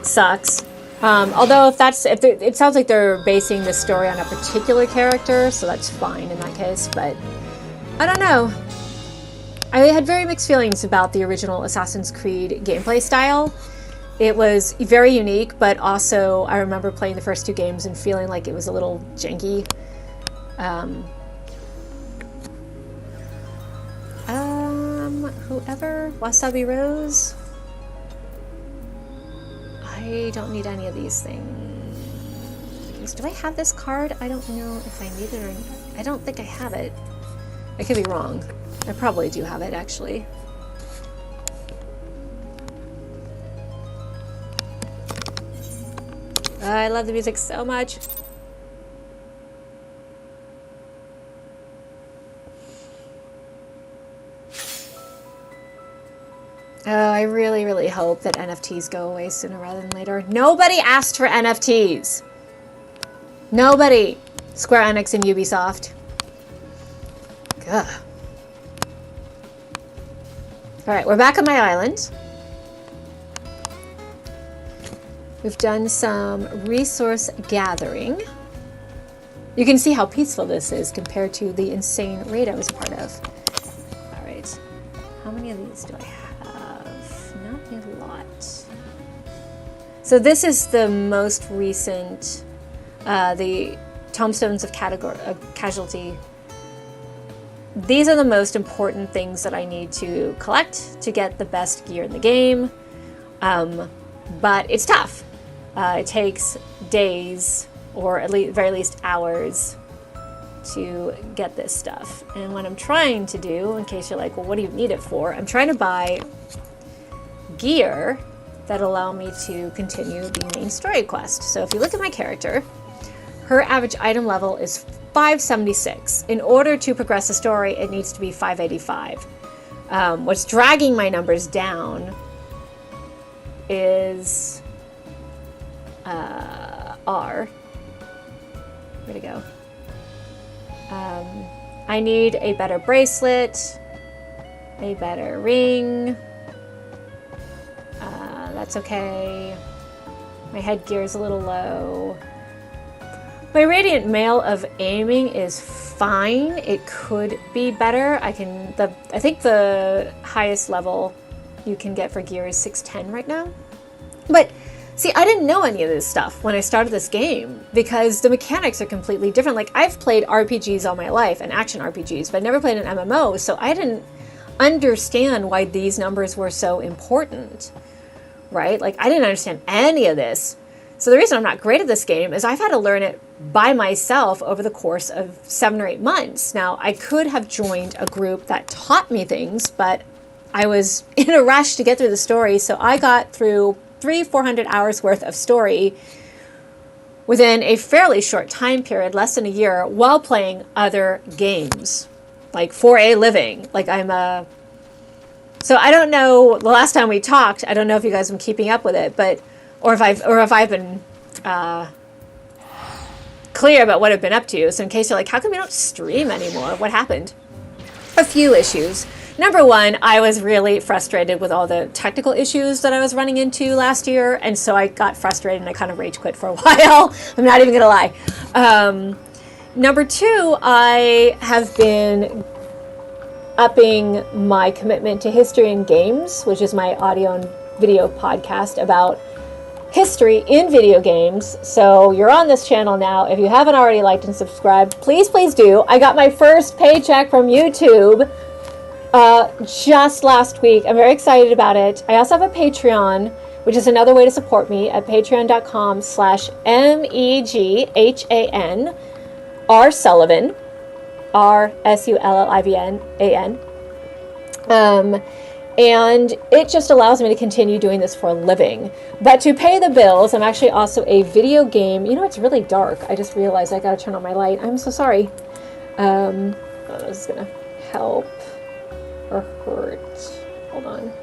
sucks. Although it sounds like they're basing the story on a particular character, so that's fine in that case, but I don't know. I had very mixed feelings about the original Assassin's Creed gameplay style. It was very unique, but also I remember playing the first 2 games and feeling like it was a little janky. Whoever? Wasabi Rose? I don't need any of these things. Do I have this card? I don't know if I need it or not. I don't think I have it. I could be wrong. I probably do have it, actually. I love the music so much. Oh, I really, really hope that NFTs go away sooner rather than later. Nobody asked for NFTs. Nobody. Square Enix and Ubisoft. Ugh. Alright, we're back on my island. We've done some resource gathering. You can see how peaceful this is compared to the insane raid I was a part of. Alright. How many of these do I have? Not a lot. So this is the most recent, the Tombstones of Casualty. These are the most important things that I need to collect to get the best gear in the game. But it's tough. It takes days, or at least very least hours, to get this stuff. And what I'm trying to do, in case you're like, well, what do you need it for? I'm trying to buy gear that allow me to continue the main story quest. So if you look at my character, her average item level is 576. In order to progress the story, it needs to be 585. What's dragging my numbers down is R. Where'd it go? I need a better bracelet, a better ring. That's okay. My headgear is a little low. My Radiant Mail of Aiming is fine. It could be better. I think the highest level you can get for gear is 610 right now. But see, I didn't know any of this stuff when I started this game because the mechanics are completely different. Like, I've played RPGs all my life and action RPGs, but I never played an MMO, so I didn't understand why these numbers were so important, right? Like, I didn't understand any of this. So the reason I'm not great at this game is I've had to learn it by myself over the course of 7 or 8 months. Now, I could have joined a group that taught me things, but I was in a rush to get through the story, so I got through 400 hours worth of story within a fairly short time period, less than a year, while playing other games, like for a living. Like so I don't know, the last time we talked, I don't know if you guys have been keeping up with it, but, or if I've been clear about what I've been up to. So in case you're like, how come you don't stream anymore? What happened? A few issues. Number one, I was really frustrated with all the technical issues that I was running into last year, and so I got frustrated and I kind of rage quit for a while. I'm not even going to lie. Number two, I have been upping my commitment to History and Games, which is my audio and video podcast about history in video games. So you're on this channel now. If you haven't already liked and subscribed, please do. I got my first paycheck from YouTube just last week. I'm very excited about it. I also have a Patreon, which is another way to support me at patreon.com/MEGHAN R Sullivan, RSULLIVAN. And it just allows me to continue doing this for a living. But to pay the bills, I'm actually also a video game. You know, it's really dark. I just realized I gotta turn on my light. I'm so sorry. This is gonna help or hurt. Hold on.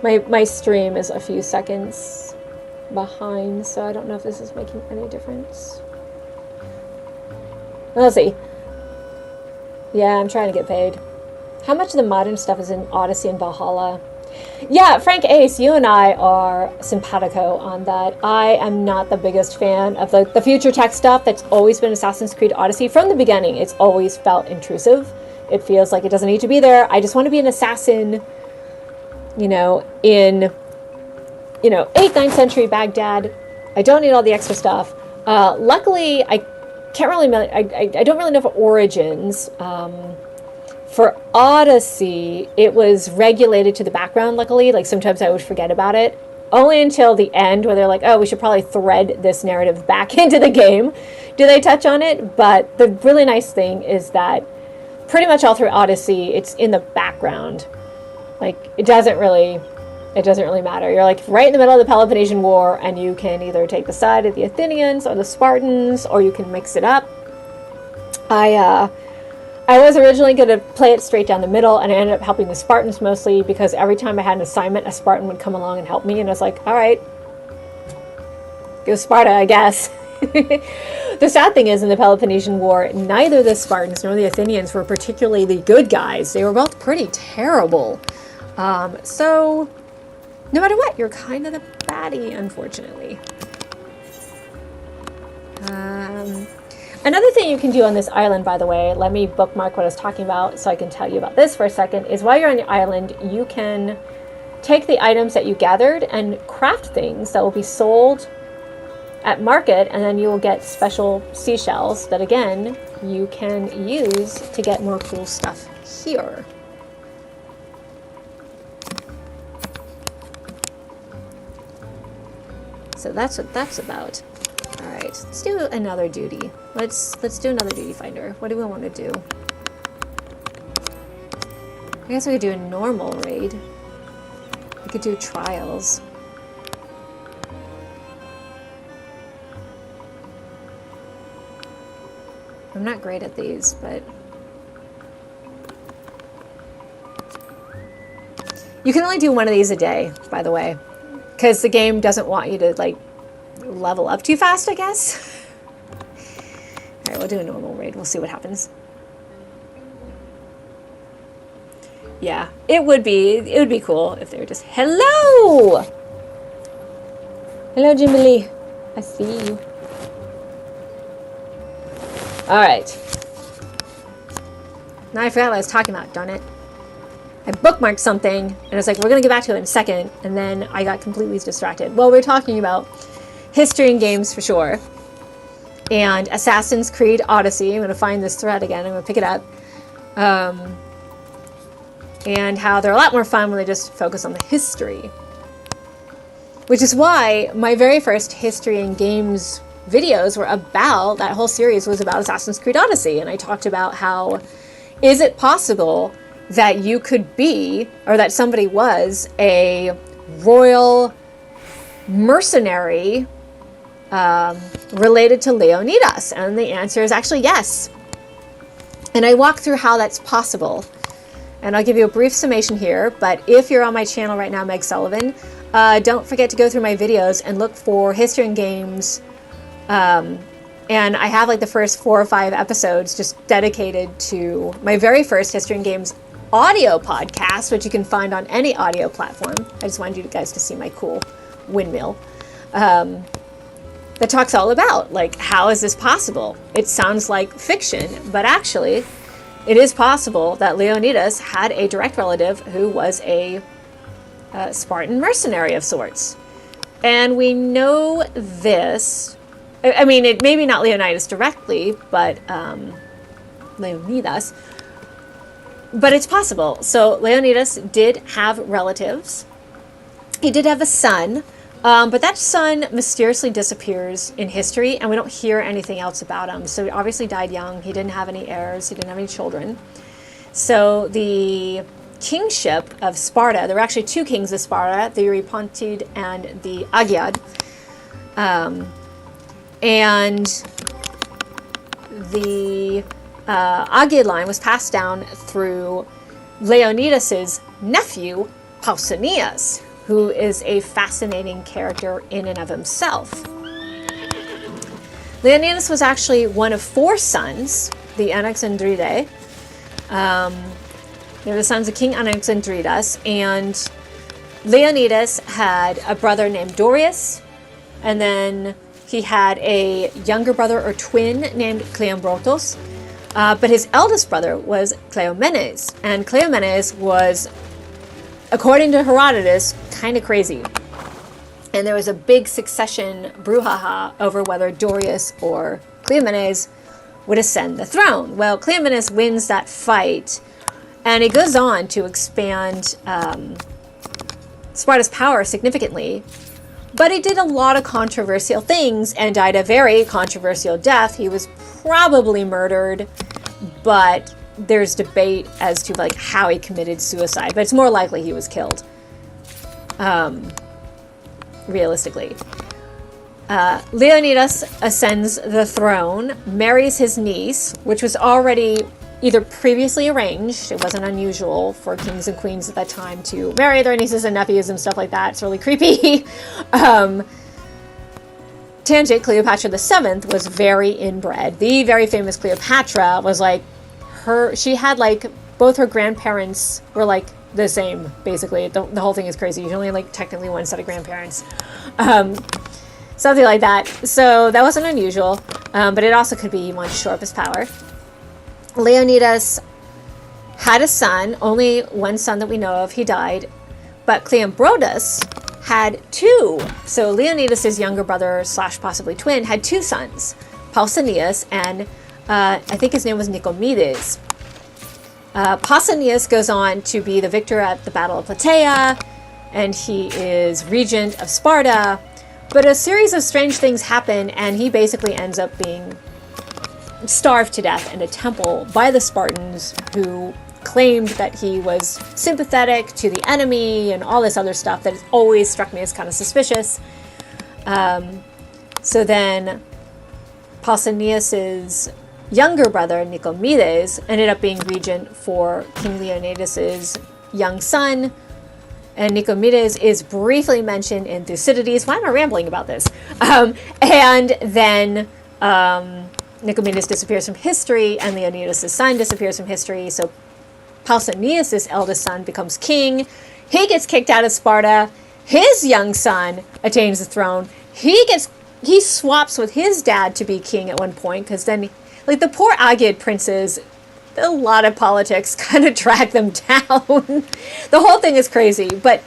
My stream is a few seconds behind, so I don't know if this is making any difference. Let's see. Yeah, I'm trying to get paid. How much of the modern stuff is in Odyssey and Valhalla? Yeah, Frank Ace, you and I are simpatico on that. I am not the biggest fan of the future tech stuff that's always been Assassin's Creed Odyssey. From the beginning, it's always felt intrusive. It feels like it doesn't need to be there. I just want to be an assassin, in 8th, 9th century Baghdad. I don't need all the extra stuff. Luckily, I can't really, I don't really know for Origins. For Odyssey, it was regulated to the background, luckily. Like, sometimes I would forget about it. Only until the end, where they're like, oh, we should probably thread this narrative back into the game, do they touch on it. But the really nice thing is that pretty much all through Odyssey, it's in the background. Like, it doesn't really matter. You're like right in the middle of the Peloponnesian War, and you can either take the side of the Athenians or the Spartans, or you can mix it up. I was originally going to play it straight down the middle, and I ended up helping the Spartans mostly because every time I had an assignment, a Spartan would come along and help me, and I was like, all right, go Sparta, I guess. The sad thing is, in the Peloponnesian War, neither the Spartans nor the Athenians were particularly the good guys. They were both pretty terrible. So, no matter what, you're kind of the baddie, unfortunately. Another thing you can do on this island, by the way, let me bookmark what I was talking about so I can tell you about this for a second, is while you're on the island, you can take the items that you gathered and craft things that will be sold at market, and then you will get special seashells that, again, you can use to get more cool stuff here. So that's what that's about. All right, let's do another duty. Let's do another duty finder. What do we want to do? I guess we could do a normal raid. We could do trials. I'm not great at these, but you can only do one of these a day, by the way, because the game doesn't want you to like level up too fast, I guess. All right, we'll do a normal raid. We'll see what happens. Yeah, it would be cool if they were just, hello! Hello, Jimmy Lee. I see you. All right. Now I forgot what I was talking about, darn it. I bookmarked something, and I was like, we're going to get back to it in a second, and then I got completely distracted. Well, we're talking about history and games for sure, and Assassin's Creed Odyssey. I'm going to find this thread again. I'm going to pick it up. And how they're a lot more fun when they just focus on the history. Which is why my very first history and games videos were about, that whole series was about Assassin's Creed Odyssey. And I talked about how, is it possible that you could be, or that somebody was a royal mercenary related to Leonidas? And the answer is actually yes. And I walk through how that's possible. And I'll give you a brief summation here, but if you're on my channel right now, Meg Sullivan, don't forget to go through my videos and look for History and Games. And I have like the first 4 or 5 episodes just dedicated to my very first History and Games audio podcast, which you can find on any audio platform. I just wanted you guys to see my cool windmill. That talks all about, like, how is this possible? It sounds like fiction, but actually, it is possible that Leonidas had a direct relative who was a Spartan mercenary of sorts. And we know this, I mean, it maybe not Leonidas directly, but Leonidas, but it's possible. So Leonidas did have relatives. He did have a son, but that son mysteriously disappears in history, and we don't hear anything else about him. So he obviously died young. He didn't have any heirs. He didn't have any children. So the kingship of Sparta, there were actually 2 kings of Sparta, the Eurypontid and the Agiad. And the Agiad line was passed down through Leonidas's nephew, Pausanias, who is a fascinating character in and of himself. Leonidas was actually one of 4 sons, the Anaxandridae. They were the sons of King Anaxandridas, and Leonidas had a brother named Dorius, and then he had a younger brother or twin named Cleombrotus, but his eldest brother was Cleomenes, and Cleomenes was, according to Herodotus, kind of crazy. And there was a big succession brouhaha over whether Dorius or Cleomenes would ascend the throne. Well, Cleomenes wins that fight, and he goes on to expand Sparta's power significantly. But he did a lot of controversial things and died a very controversial death. He was probably murdered, but there's debate as to like how he committed suicide, but it's more likely he was killed. Realistically. Leonidas ascends the throne, marries his niece, which was already either previously arranged. It wasn't unusual for kings and queens at that time to marry their nieces and nephews and stuff like that. It's really creepy. Tangent, Cleopatra VII was very inbred. The very famous Cleopatra was like, she had like, both her grandparents were like the same, basically. The whole thing is crazy. You only like technically one set of grandparents. Something like that. So that wasn't unusual, but it also could be he wanted to shore up his power. Leonidas had a son, only one son that we know of. He died, but Cleombrotus had 2. So Leonidas's younger brother / possibly twin had 2 sons, Pausanias and I think his name was Nicomedes. Pausanias goes on to be the victor at the Battle of Plataea, and he is regent of Sparta. But a series of strange things happen, and he basically ends up being starved to death in a temple by the Spartans, who claimed that he was sympathetic to the enemy and all this other stuff that has always struck me as kind of suspicious. So then Pausanias's younger brother, Nicomedes, ended up being regent for King Leonidas's young son. And Nicomedes is briefly mentioned in Thucydides. Why am I rambling about this? And then Nicomedes disappears from history, and Leonidas' son disappears from history. So Pausanias' eldest son becomes king. He gets kicked out of Sparta. His young son attains the throne. He swaps with his dad to be king at one point, because then, like, the poor Agiad princes, a lot of politics kind of drag them down. The whole thing is crazy. But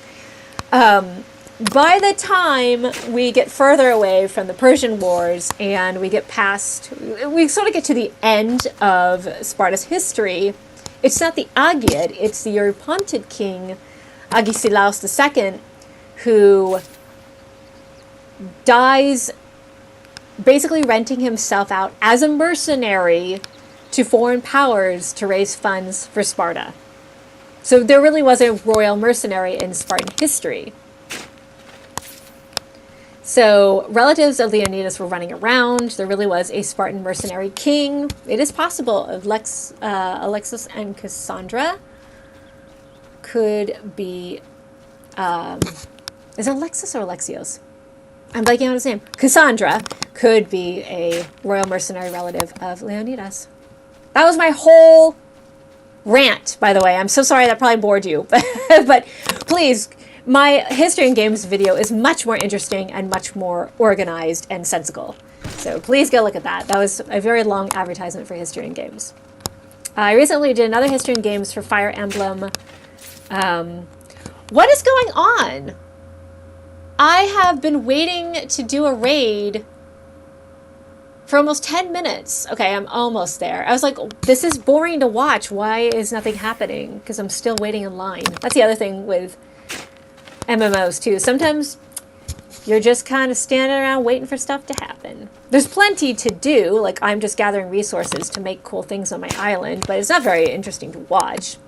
by the time we get further away from the Persian Wars and we sort of get to the end of Sparta's history, it's not the Agiad, it's the Eurypontid king, Agesilaus II, who dies basically renting himself out as a mercenary to foreign powers to raise funds for Sparta. So there really was a royal mercenary in Spartan history. So relatives of Leonidas were running around. There really was a Spartan mercenary king. It is possible Alexis and Cassandra could be... is it Alexis or Alexios? I'm blanking on his name. Cassandra could be a royal mercenary relative of Leonidas. That was my whole rant, by the way. I'm so sorry that probably bored you. But please, my History and Games video is much more interesting and much more organized and sensical. So please go look at that. That was a very long advertisement for History and Games. I recently did another History and Games for Fire Emblem. What is going on? I have been waiting to do a raid for almost 10 minutes. Okay, I'm almost there. I was like, this is boring to watch. Why is nothing happening? Because I'm still waiting in line. That's the other thing with MMOs too. Sometimes you're just kind of standing around waiting for stuff to happen. There's plenty to do. Like, I'm just gathering resources to make cool things on my island, but it's not very interesting to watch.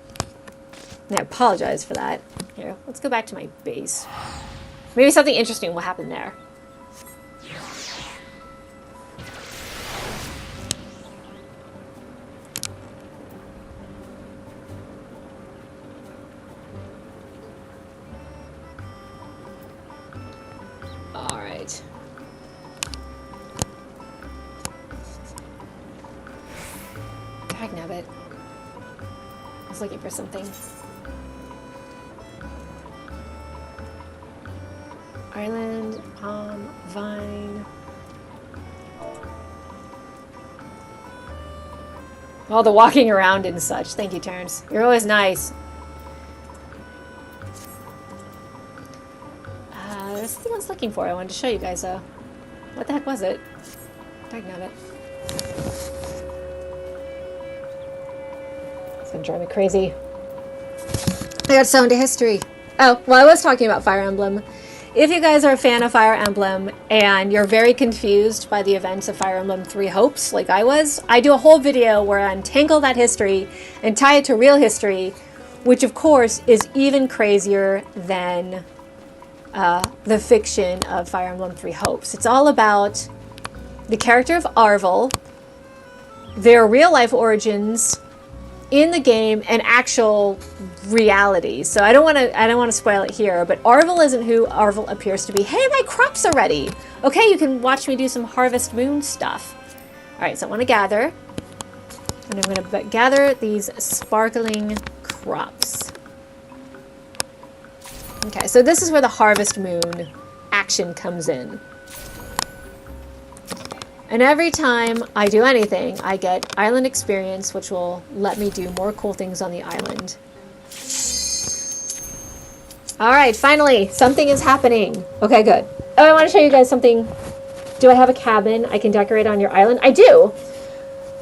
And I apologize for that. Here, let's go back to my base. Maybe something interesting will happen there. All right. Dagnabbit. I was looking for something. Island, palm, vine. All the walking around and such. Thank you, Terrence. You're always nice. This is the one I was looking for. I wanted to show you guys, what the heck was it? Dagnabbit. It's gonna drive me crazy. I got so into history. Oh, well, I was talking about Fire Emblem. If you guys are a fan of Fire Emblem and you're very confused by the events of Fire Emblem Three Hopes, like I was, I do a whole video where I untangle that history and tie it to real history, which of course is even crazier than the fiction of Fire Emblem Three Hopes. It's all about the character of Arvel, their real life origins in the game, and actual reality. So I don't want to spoil it here, but Arvel isn't who Arvel appears to be. Hey, my crops are ready. Okay, you can watch me do some Harvest Moon stuff. All right, so I want to gather, and I'm going to gather these sparkling crops. Okay, so this is where the Harvest Moon action comes in. And every time I do anything, I get island experience, which will let me do more cool things on the island. All right, finally, something is happening. Okay, good. Oh, I want to show you guys something. Do I have a cabin I can decorate on your island? I do.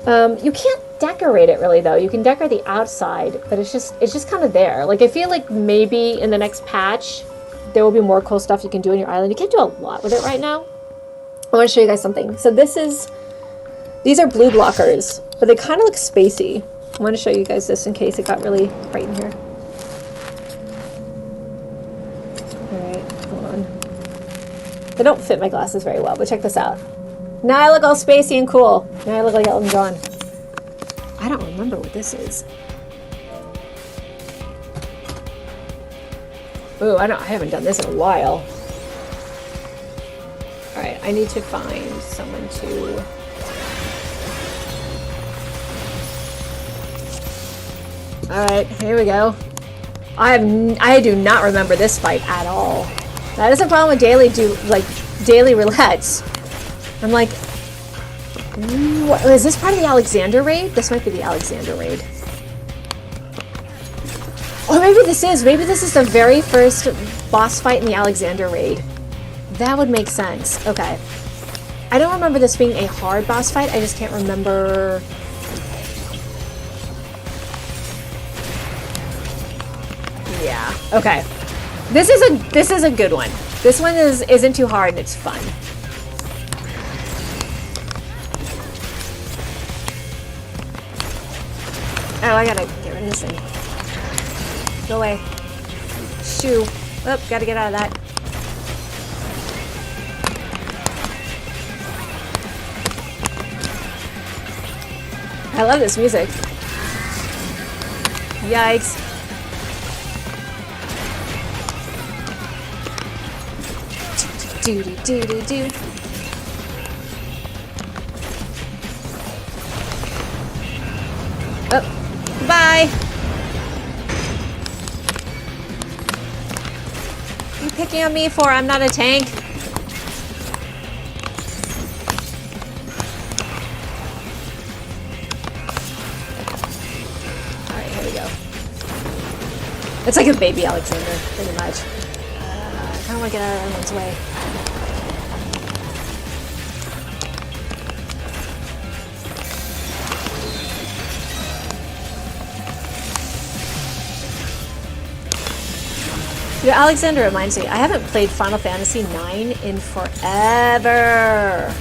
You can't decorate it really though. You can decorate the outside, but it's just kind of there. Like, I feel like maybe in the next patch there will be more cool stuff you can do on your island. You can't do a lot with it right now. I want to show you guys something. So these are blue blockers, but they kind of look spacey. I want to show you guys this in case it got really bright in here. All right, hold on. They don't fit my glasses very well, but check this out. Now I look all spacey and cool. Now I look like Elton John. I don't remember what this is. Ooh, I haven't done this in a while. All right, I need to find someone to... All right, here we go. I do not remember this fight at all. That is a problem with daily roulettes. I'm like, what, is this part of the Alexander raid? This might be the Alexander raid. Or maybe this is the very first boss fight in the Alexander raid. That would make sense. Okay. I don't remember this being a hard boss fight. I just can't remember. Yeah. Okay. This is a good one. This one isn't too hard and it's fun. Oh, I gotta get rid of this thing. Go away. Shoo. Oh, gotta get out of that. I love this music. Yikes. Do do do do do. Oh, goodbye. What are you picking on me for? I'm not a tank. Alright, here we go. It's like a baby Alexander, pretty much. I kind of want to get out of everyone's way. You know, Alexander reminds me, I haven't played Final Fantasy IX in forever.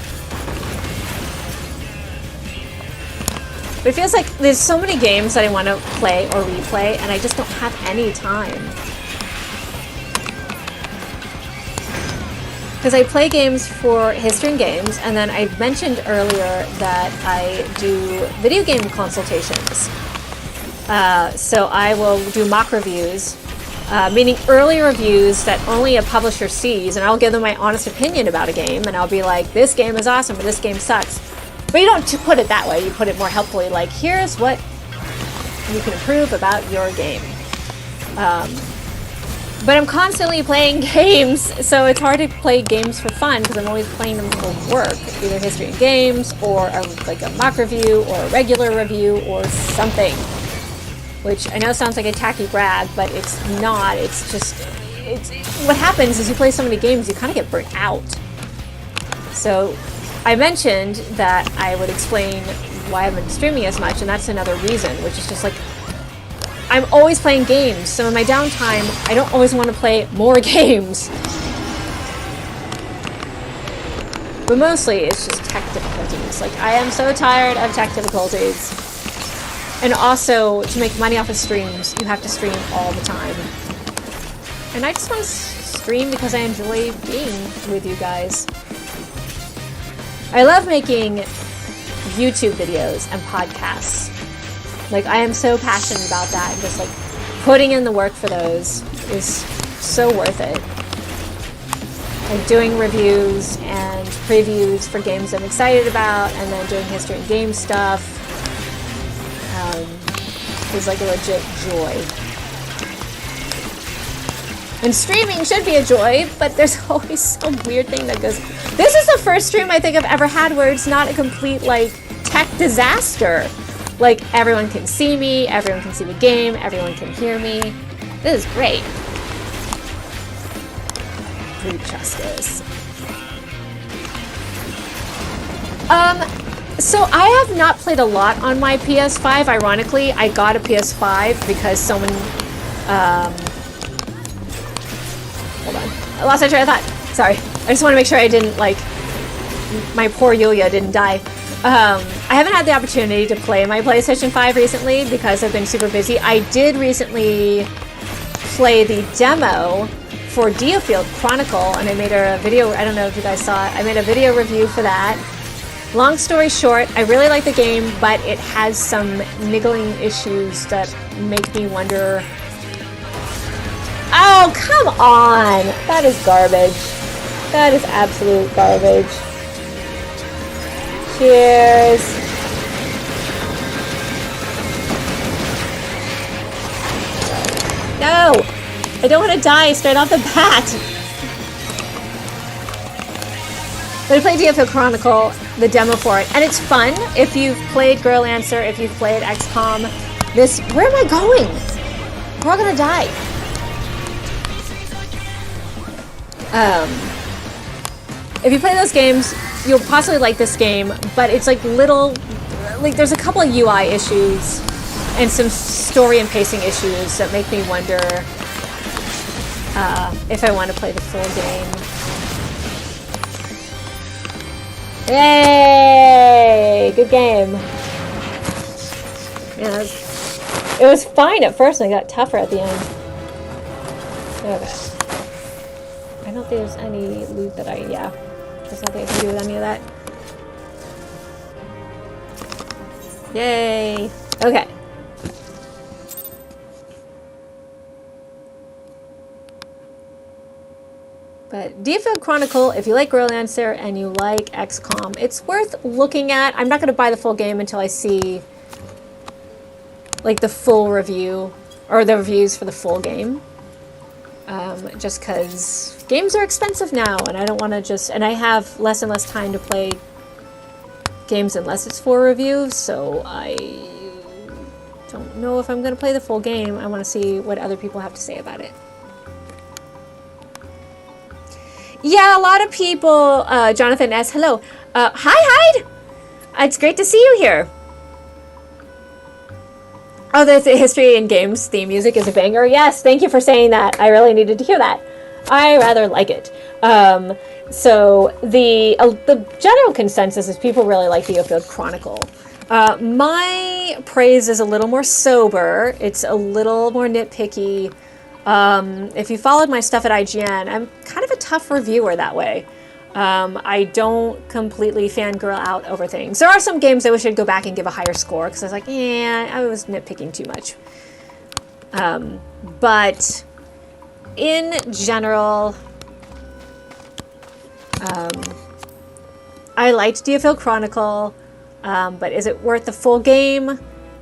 But it feels like there's so many games that I want to play or replay, and I just don't have any time. Because I play games for History and Games, and then I mentioned earlier that I do video game consultations. So I will do mock reviews. Meaning early reviews that only a publisher sees, and I'll give them my honest opinion about a game, and I'll be like, this game is awesome, or this game sucks. But you don't put it that way, you put it more helpfully, like, here's what you can improve about your game. But I'm constantly playing games, so it's hard to play games for fun, because I'm always playing them for work, either History and Games, or like a mock review, or a regular review, or something. Which I know sounds like a tacky brag, but it's not. It's just, what happens is you play so many games, you kind of get burnt out. So I mentioned that I would explain why I've been streaming as much, and that's another reason, which is just like, I'm always playing games, so in my downtime, I don't always want to play more games. But mostly, it's just tech difficulties. Like, I am so tired of tech difficulties. And also, to make money off of streams, you have to stream all the time. And I just want to stream because I enjoy being with you guys. I love making YouTube videos and podcasts. Like, I am so passionate about that. And just, like, putting in the work for those is so worth it. Like, doing reviews and previews for games I'm excited about, and then doing History and Game stuff. Is like a legit joy. And streaming should be a joy, but there's always some weird thing that goes... This is the first stream I think I've ever had where it's not a complete, like, tech disaster. Like, everyone can see me, everyone can see the game, everyone can hear me. This is great. Brute justice. So I have not played a lot on my PS5. Ironically, I got a PS5 because someone, hold on. I lost my train of thought. Sorry. I just want to make sure I didn't, like, my poor Yulia didn't die. I haven't had the opportunity to play my PlayStation 5 recently because I've been super busy. I did recently play the demo for Diofield Chronicle, and I made a video, I don't know if you guys saw it, I made a video review for that. Long story short, I really like the game, but it has some niggling issues that make me wonder... Oh, come on! That is garbage. That is absolute garbage. Cheers. No! I don't want to die straight off the bat! But I played Diofield Chronicle, the demo for it, and it's fun. If you've played Girl Answer, if you've played XCOM, this... Where am I going? We're all gonna die. If you play those games, you'll possibly like this game, but it's like little... Like, there's a couple of UI issues and some story and pacing issues that make me wonder if I want to play the full game. Yay! Good game. Yeah, it was fine at first, and it got tougher at the end. Okay. I don't think there's any loot that yeah. There's nothing I can do with any of that. Yay. Okay. But DFO Chronicle, if you like Growlancer and you like XCOM, it's worth looking at. I'm not going to buy the full game until I see like the full review or the reviews for the full game. Just because games are expensive now, and I don't want to just, and I have less and less time to play games unless it's for review, so I don't know if I'm going to play the full game. I want to see what other people have to say about it. Yeah, a lot of people, Jonathan S., hello. Hi, Hyde! It's great to see you here. Oh, the History in Games theme music is a banger. Yes, thank you for saying that. I really needed to hear that. I rather like it. So the general consensus is people really like the Ophid Chronicle. My praise is a little more sober. It's a little more nitpicky. If you followed my stuff at IGN, I'm kind of a tough reviewer that way. I don't completely fangirl out over things. There are some games I wish I'd go back and give a higher score because I was like, yeah, I was nitpicking too much. But in general, I liked DFO Chronicle, but is it worth the full game?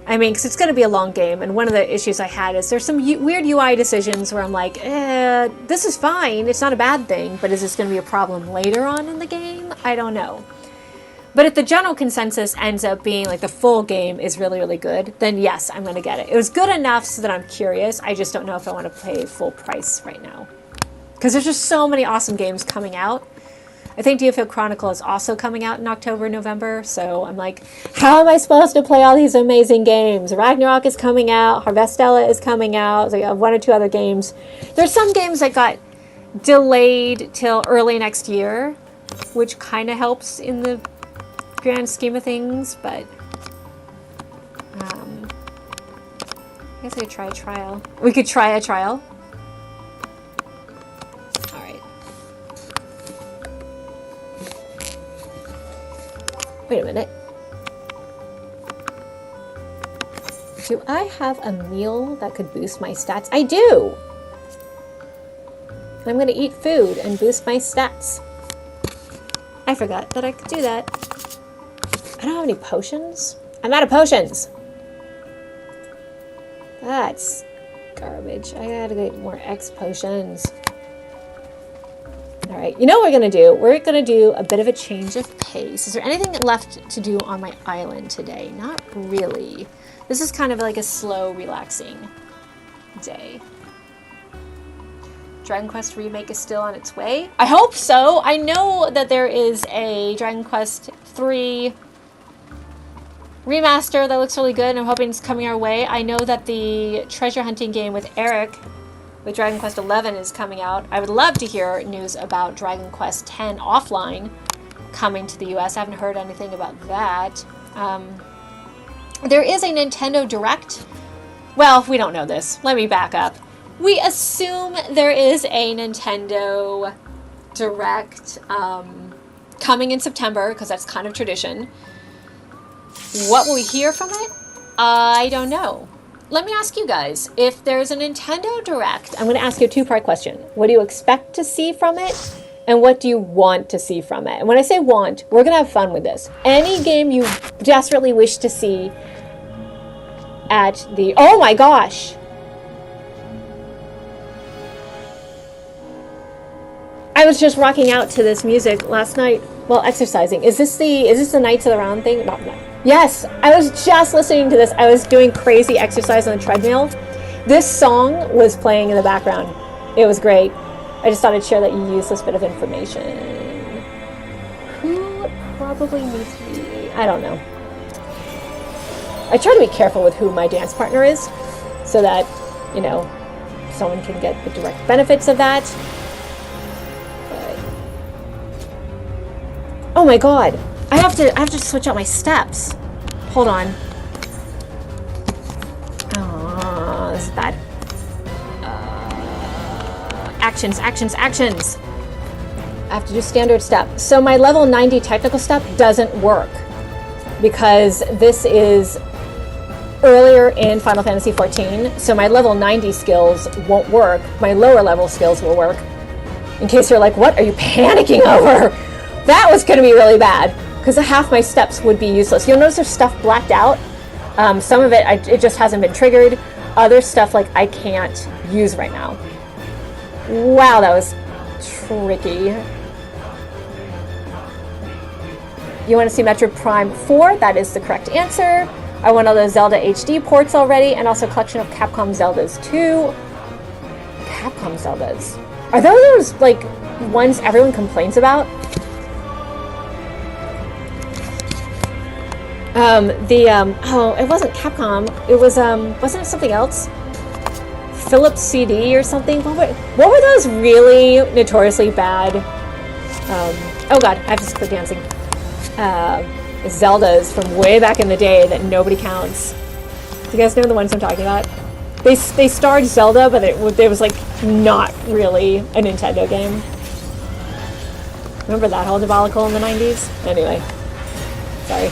I mean, because it's going to be a long game, and one of the issues I had is there's some weird UI decisions where I'm like, this is fine, it's not a bad thing, but is this going to be a problem later on in the game? I don't know. But if the general consensus ends up being like the full game is really, really good, then yes, I'm going to get it. It was good enough so that I'm curious. I just don't know if I want to pay full price right now. Because there's just so many awesome games coming out. I think DFO Chronicle is also coming out in October, November, so I'm like, how am I supposed to play all these amazing games? Ragnarok is coming out, Harvestella is coming out, so I have one or two other games. There's some games that got delayed till early next year, which kind of helps in the grand scheme of things, but I guess I could try a trial. We could try a trial. Wait a minute. Do I have a meal that could boost my stats? I do! I'm gonna eat food and boost my stats. I forgot that I could do that. I don't have any potions. I'm out of potions! That's garbage. I gotta get more X potions. All right, you know what we're going to do? We're going to do a bit of a change of pace. Is there anything left to do on my island today? Not really. This is kind of like a slow, relaxing day. Dragon Quest Remake is still on its way. I hope so. I know that there is a Dragon Quest 3 remaster that looks really good, and I'm hoping it's coming our way. I know that the treasure hunting game with Eric with Dragon Quest XI is coming out. I would love to hear news about Dragon Quest X offline coming to the US. I haven't heard anything about that. There is a Nintendo Direct. Well, we don't know this. Let me back up. We assume there is a Nintendo Direct coming in September, because that's kind of tradition. What will we hear from it? I don't know. Let me ask you guys, if there's a Nintendo Direct, I'm going to ask you a two-part question. What do you expect to see from it? And what do you want to see from it? And when I say want, we're going to have fun with this. Any game you desperately wish to see at the... Oh my gosh! I was just rocking out to this music last night while exercising. Is this the Knights of the Round thing? No. Yes, I was just listening to this. I was doing crazy exercise on the treadmill. This song was playing in the background. It was great. I just thought I'd share that you use this bit of information. Who probably needs to be... I don't know. I try to be careful with who my dance partner is, so that, you know, someone can get the direct benefits of that. But... Oh my god! I have to switch out my steps. Hold on. Oh, this is bad. Actions. I have to do standard step. So my level 90 technical step doesn't work. because this is earlier in Final Fantasy XIV, so my level 90 skills won't work. My lower level skills will work. In case you're like, what are you panicking over? That was going to be really bad, because half my steps would be useless. You'll notice there's stuff blacked out. Some of it, it just hasn't been triggered. Other stuff, like, I can't use right now. Wow, that was tricky. You want to see Metroid Prime 4? That is the correct answer. I want all those Zelda HD ports already, and also a collection of Capcom Zeldas too. Capcom Zeldas. Are those, like, ones everyone complains about? Oh, it wasn't Capcom. It was, wasn't it something else? Philips CD or something? What were those really notoriously bad, oh god, I have to quit dancing. Zeldas from way back in the day that nobody counts. Do you guys know the ones I'm talking about? They starred Zelda, but it was like not really a Nintendo game. Remember that whole debacle in the 90s? Anyway, sorry.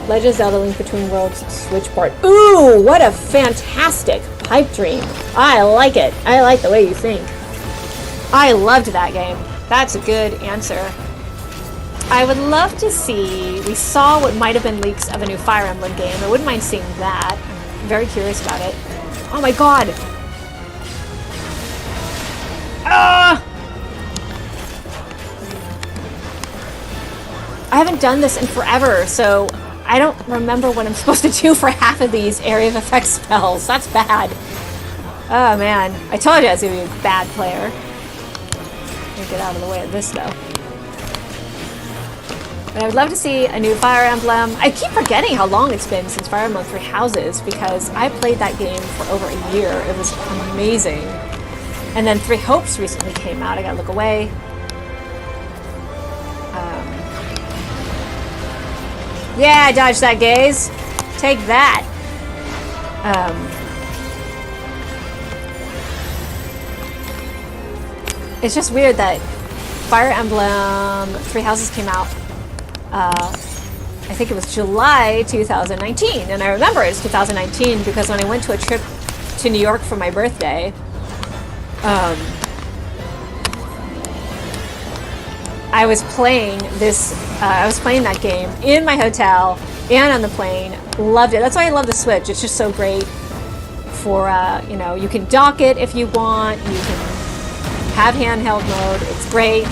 Legend of Zelda Link Between Worlds Switch port. Ooh, what a fantastic pipe dream. I like it. I like the way you think. I loved that game. That's a good answer. I would love to see, we saw what might have been leaks of a new Fire Emblem game. I wouldn't mind seeing that. I'm very curious about it. Oh my god! Ah! I haven't done this in forever, so I don't remember what I'm supposed to do for half of these area of effect spells. That's bad. Oh man. I told you I was going to be a bad player. Let me get out of the way of this though. But I would love to see a new Fire Emblem. I keep forgetting how long it's been since Fire Emblem Three Houses, because I played that game for over a year. It was amazing. And then Three Hopes recently came out. I gotta look away. Yeah, I dodged that gaze. Take that. It's just weird that Fire Emblem Three Houses came out I think it was July 2019, and I remember it's 2019 because when I went to a trip to New York for my birthday, I was playing that game in my hotel and on the plane. Loved it. That's why I love the Switch. It's just so great for, you know, you can dock it if you want. You can have handheld mode. It's great.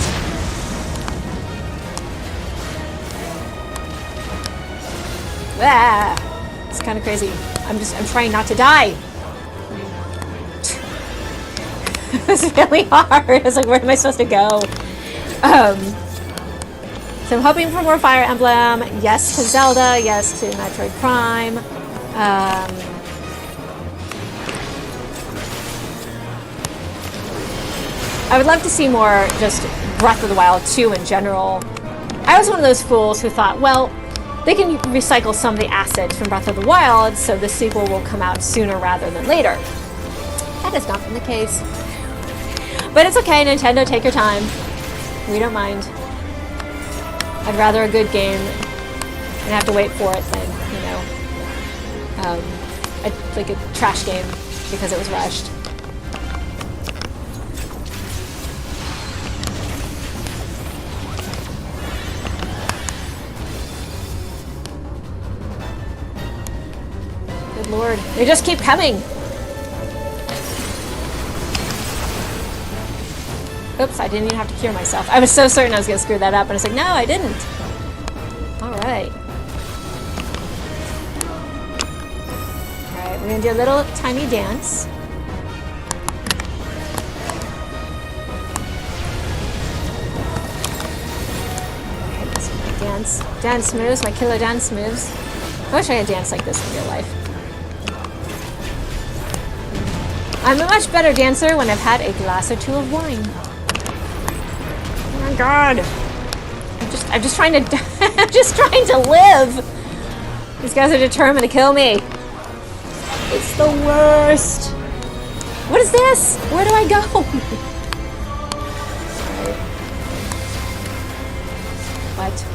Ah, it's kind of crazy. I'm trying not to die. It's really hard. It's like, where am I supposed to go? So I'm hoping for more Fire Emblem. Yes to Zelda. Yes to Metroid Prime. I would love to see more just Breath of the Wild 2 in general. I was one of those fools who thought, well, they can recycle some of the assets from Breath of the Wild, so the sequel will come out sooner rather than later. That has not been the case. But it's okay, Nintendo, take your time. We don't mind. I'd rather a good game and have to wait for it than, you know, like a trash game because it was rushed. Good lord, they just keep coming. Oops, I didn't even have to cure myself. I was so certain I was going to screw that up, and I was like, no, I didn't. Alright. Alright, we're going to do a little tiny dance. Alright, this is my dance moves, my killer dance moves. I wish I had danced like this in real life. I'm a much better dancer when I've had a glass or two of wine. Oh my god. I'm just trying to I'm just trying to live. These guys are determined to kill me. It's the worst. What is this? Where do I go? What?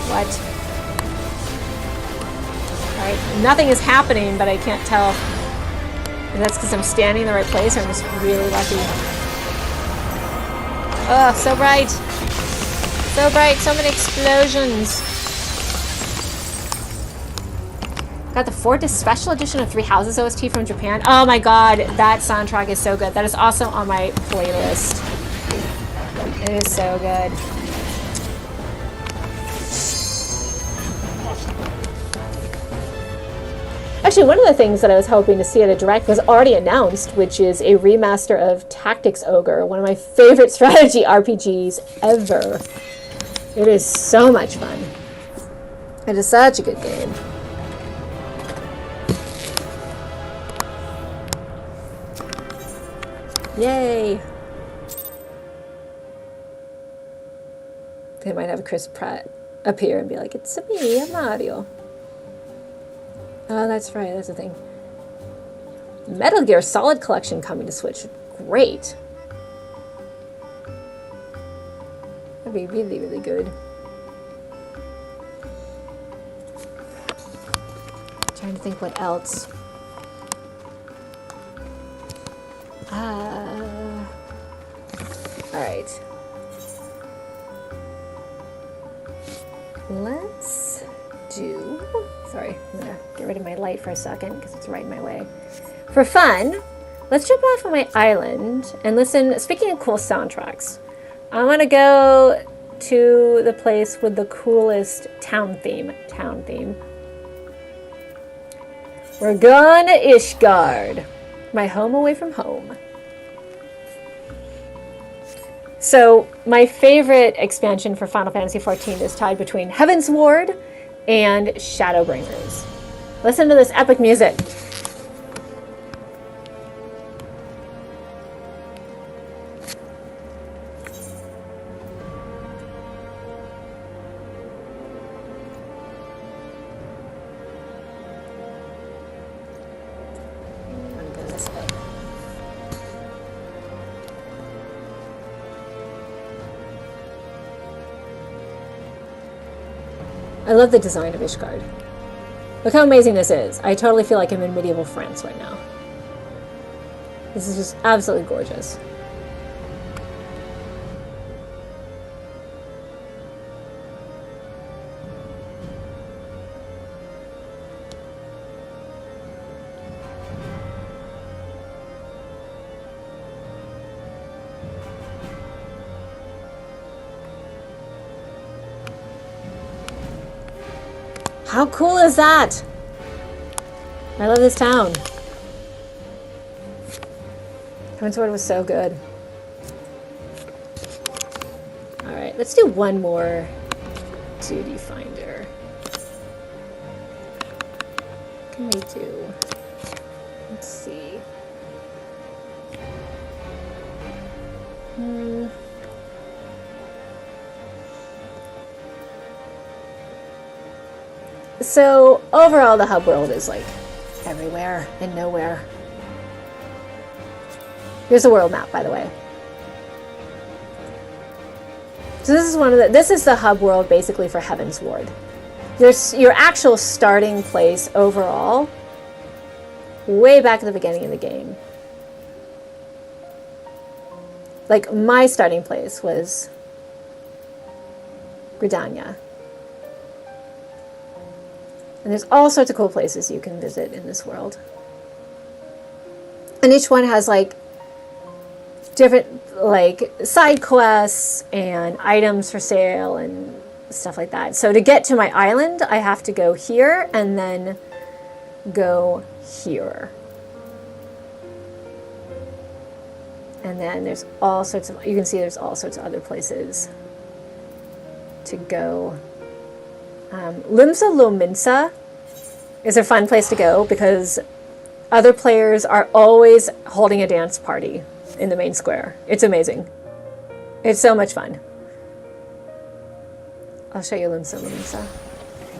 What? Alright, nothing is happening, but I can't tell if that's because I'm standing in the right place or I'm just really lucky. Oh, so bright. So bright, so many explosions. Got the 4th special edition of Three Houses OST from Japan. Oh my god, that soundtrack is so good. That is also on my playlist. It is so good. Actually, one of the things that I was hoping to see at a direct was already announced, which is a remaster of Tactics Ogre, one of my favorite strategy RPGs ever. It is so much fun. It is such a good game. Yay! They might have Chris Pratt appear and be like, "It's me, I'm Mario." Oh, that's right, that's the thing. Metal Gear Solid Collection coming to Switch. Great. That'd be really, really good. Trying to think what else. Alright. Let's do... Sorry, I'm gonna get rid of my light for a second because it's right in my way. For fun, let's jump off on my island and listen. Speaking of cool soundtracks, I want to go to the place with the coolest town theme. We're going to Ishgard, my home away from home. So my favorite expansion for Final Fantasy XIV is tied between Heaven's Ward and Shadowbringers. Listen to this epic music. I love the design of Ishgard. Look how amazing this is. I totally feel like I'm in medieval France right now. This is just absolutely gorgeous. How cool is that? I love this town. Heaven's Ward was so good. Alright, let's do one more duty finder. What can we do? Let's see. So overall, the hub world is like everywhere and nowhere. Here's the world map, by the way. So this is this is the hub world basically for Heaven's Ward. Your actual starting place overall, way back at the beginning of the game. Like my starting place was Gridania. And there's all sorts of cool places you can visit in this world. And each one has like different like side quests and items for sale and stuff like that. So to get to my island, I have to go here and then go here. And then there's all sorts of, you can see there's all sorts of other places to go. Limsa Lominsa is a fun place to go because other players are always holding a dance party in the main square. It's amazing. It's so much fun. I'll show you Limsa Lominsa.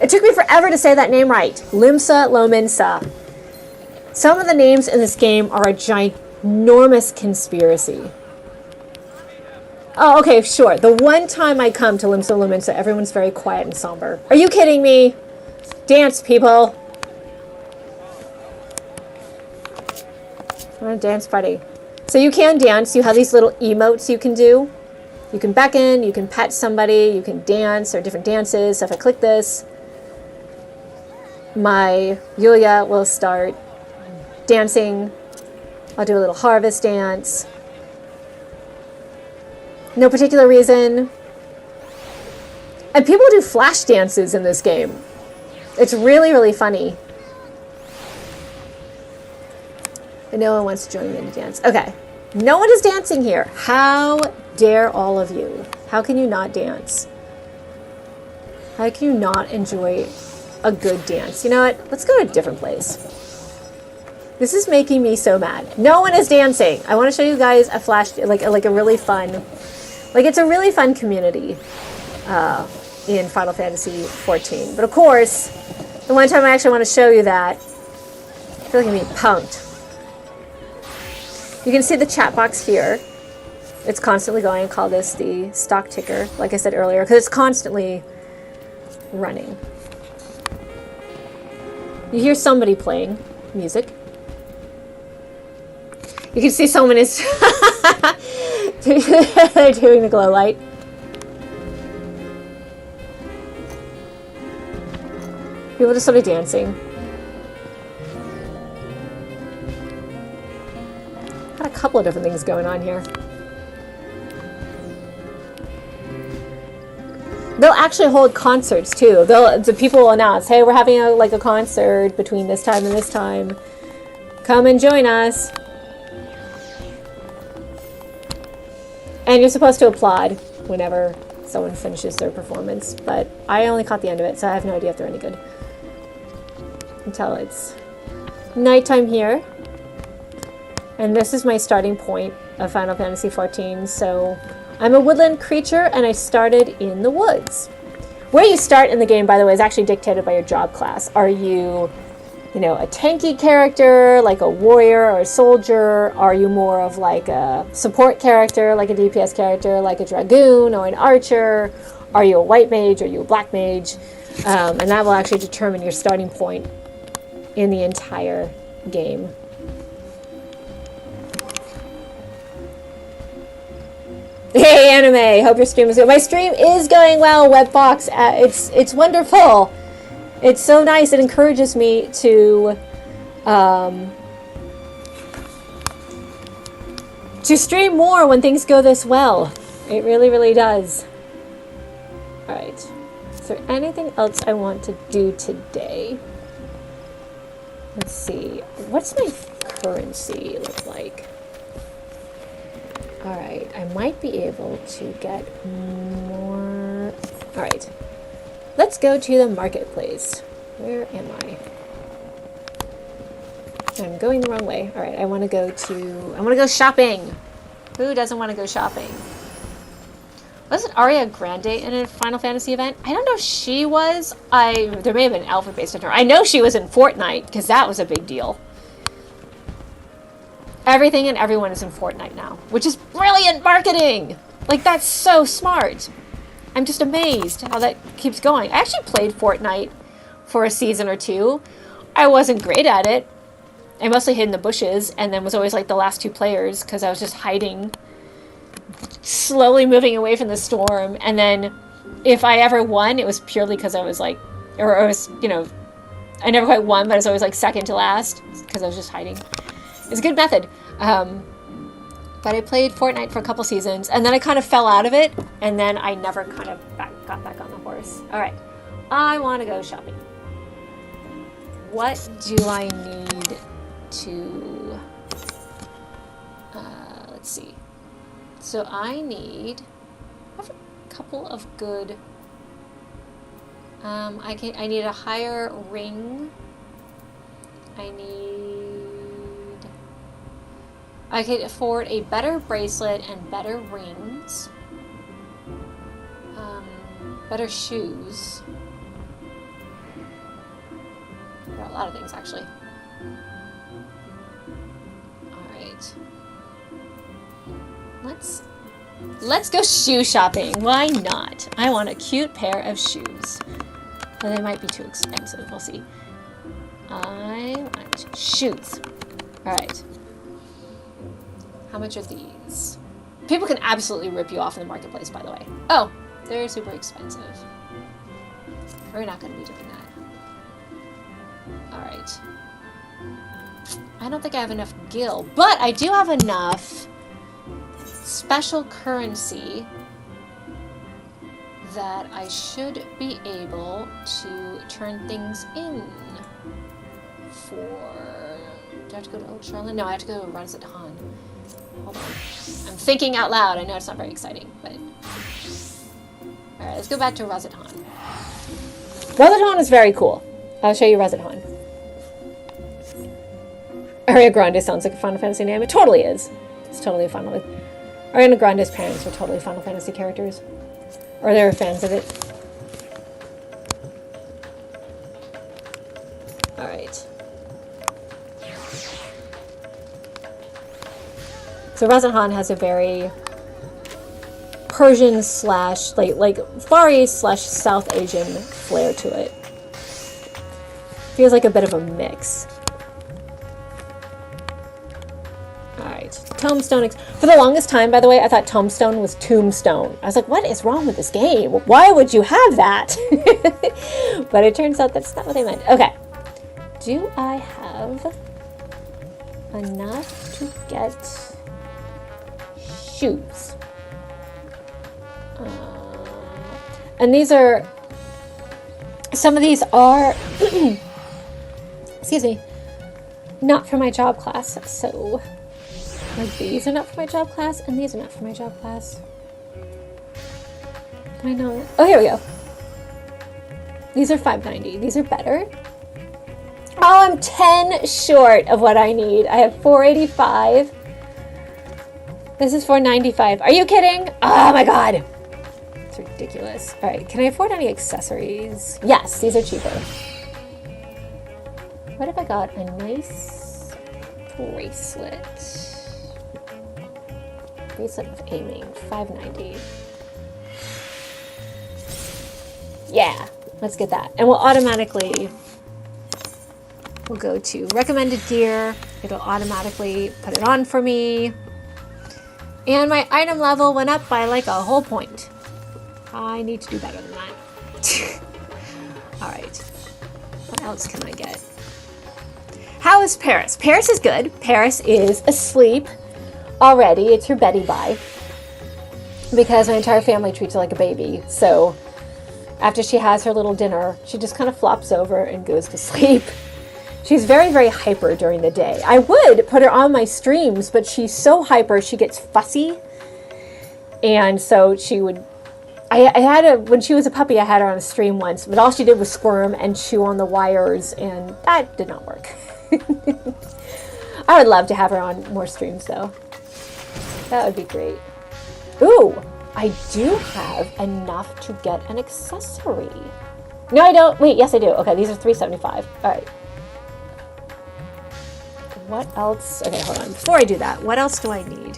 It took me forever to say that name right. Limsa Lominsa. Some of the names in this game are a ginormous conspiracy. Oh, okay, sure. The one time I come to Limsa Lumensa, everyone's very quiet and somber. Are you kidding me? Dance, people. I'm a dance party. So you can dance. You have these little emotes you can do. You can beckon, you can pet somebody, you can dance, or different dances. So if I click this, my Yulia will start dancing. I'll do a little harvest dance. No particular reason. And people do flash dances in this game. It's really, really funny. And no one wants to join me in the dance. Okay. No one is dancing here. How dare all of you? How can you not dance? How can you not enjoy a good dance? You know what? Let's go to a different place. This is making me so mad. No one is dancing. I want to show you guys a flash, like a really fun, it's a really fun community in Final Fantasy 14. But of course, the one time I actually want to show you that, I feel like I'm being punked. You can see the chat box here. It's constantly going. I call this the stock ticker, like I said earlier, because it's constantly running. You hear somebody playing music. You can see someone is they're doing the glow light. People just sort of dancing. Got a couple of different things going on here. They'll actually hold concerts too. The people will announce, "Hey, we're having a concert between this time and this time. Come and join us." And you're supposed to applaud whenever someone finishes their performance, but I only caught the end of it, so I have no idea if they're any good. Until it's nighttime here. And this is my starting point of Final Fantasy XIV, so I'm a woodland creature, and I started in the woods. Where you start in the game, by the way, is actually dictated by your job class. Are you, a tanky character, like a warrior or a soldier? Are you more of like a support character, like a DPS character, like a dragoon or an archer? Are you a white mage? Are you a black mage? And that will actually determine your starting point in the entire game. Hey, anime! Hope your stream is good. My stream is going well, Webfox. It's wonderful. It's so nice. It encourages me to stream more when things go this well. It really, really does. All right. Is there anything else I want to do today? Let's see. What's my currency look like? All right, I might be able to get more. All right, let's go to the marketplace. Where am I? I'm going the wrong way. All right, I want to go shopping. Who doesn't want to go shopping? Wasn't Aria Grande in a Final Fantasy event? I don't know if she was. There may have been an alpha based on her. I know she was in Fortnite, because that was a big deal. Everything and everyone is in Fortnite now, which is brilliant marketing. Like, that's so smart. I'm just amazed how that keeps going. I actually played Fortnite for a season or two. I wasn't great at it. I mostly hid in the bushes and then was always like the last two players because I was just hiding, slowly moving away from the storm. And then if I ever won, it was purely because I was like, or I was, I never quite won, but I was always like second to last because I was just hiding. It's a good method. But I played Fortnite for a couple seasons, and then I kind of fell out of it, and then I never kind of got back on the horse. All right. I want to go shopping. What do I need to... let's see. So I have a couple of good... I need a higher ring. I could afford a better bracelet and better rings. Better shoes. There are a lot of things, actually. Alright. Let's Let's go shoe shopping. Why not? I want a cute pair of shoes. Well, they might be too expensive. We'll see. I want shoes. All right. How much are these? People can absolutely rip you off in the marketplace, by the way. Oh, they're super expensive. We're not going to be doing that. All right. I don't think I have enough gil, but I do have enough special currency that I should be able to turn things in for... Do I have to go to Old Charlotte? No, I have to go to Rosetta Han. Hold on. I'm thinking out loud. I know it's not very exciting, but... Alright, let's go back to Rosetta Han. Rosetta Han is very cool. I'll show you Rosetta Han. Ariana Grande sounds like a Final Fantasy name. It totally is. It's totally a Final Fantasy. Ariana Grande's parents were totally Final Fantasy characters. Or they were fans of it. Alright. So Rosetta Han has a very Persian slash, like Far East slash South Asian flair to it. Feels like a bit of a mix. Alright, Tombstone. For the longest time, by the way, I thought Tombstone was Tombstone. I was like, what is wrong with this game? Why would you have that? But it turns out that's not what they meant. Okay. Do I have enough to get shoes? And these are... Some of these are... excuse me. Not for my job class, so... Like these are not for my job class, and these are not for my job class. I know. Oh, here we go. These are $5.90. These are better. Oh, I'm 10 short of what I need. I have $4.85. This is $4.95. Are you kidding? Oh my god. It's ridiculous. All right, can I afford any accessories? Yes, these are cheaper. What if I got a nice bracelet? Bracelet of aiming, $5.90. Yeah, let's get that. And we'll automatically, we'll go to recommended gear. It'll automatically put it on for me. And my item level went up by like a whole point. I need to do better than that. All right, what else can I get? How is Paris? Paris is good. Paris is asleep already. It's her Betty bye. Because my entire family treats her like a baby. So after she has her little dinner, she just kind of flops over and goes to sleep. She's very, very hyper during the day. I would put her on my streams, but she's so hyper, she gets fussy. And so she would... I had a... When she was a puppy, I had her on a stream once, but all she did was squirm and chew on the wires, and that did not work. I would love to have her on more streams, though. That would be great. Ooh, I do have enough to get an accessory. No, I don't. Wait, yes, I do. Okay, these are $3.75. All right. What else? Okay, hold on. Before I do that, what else do I need?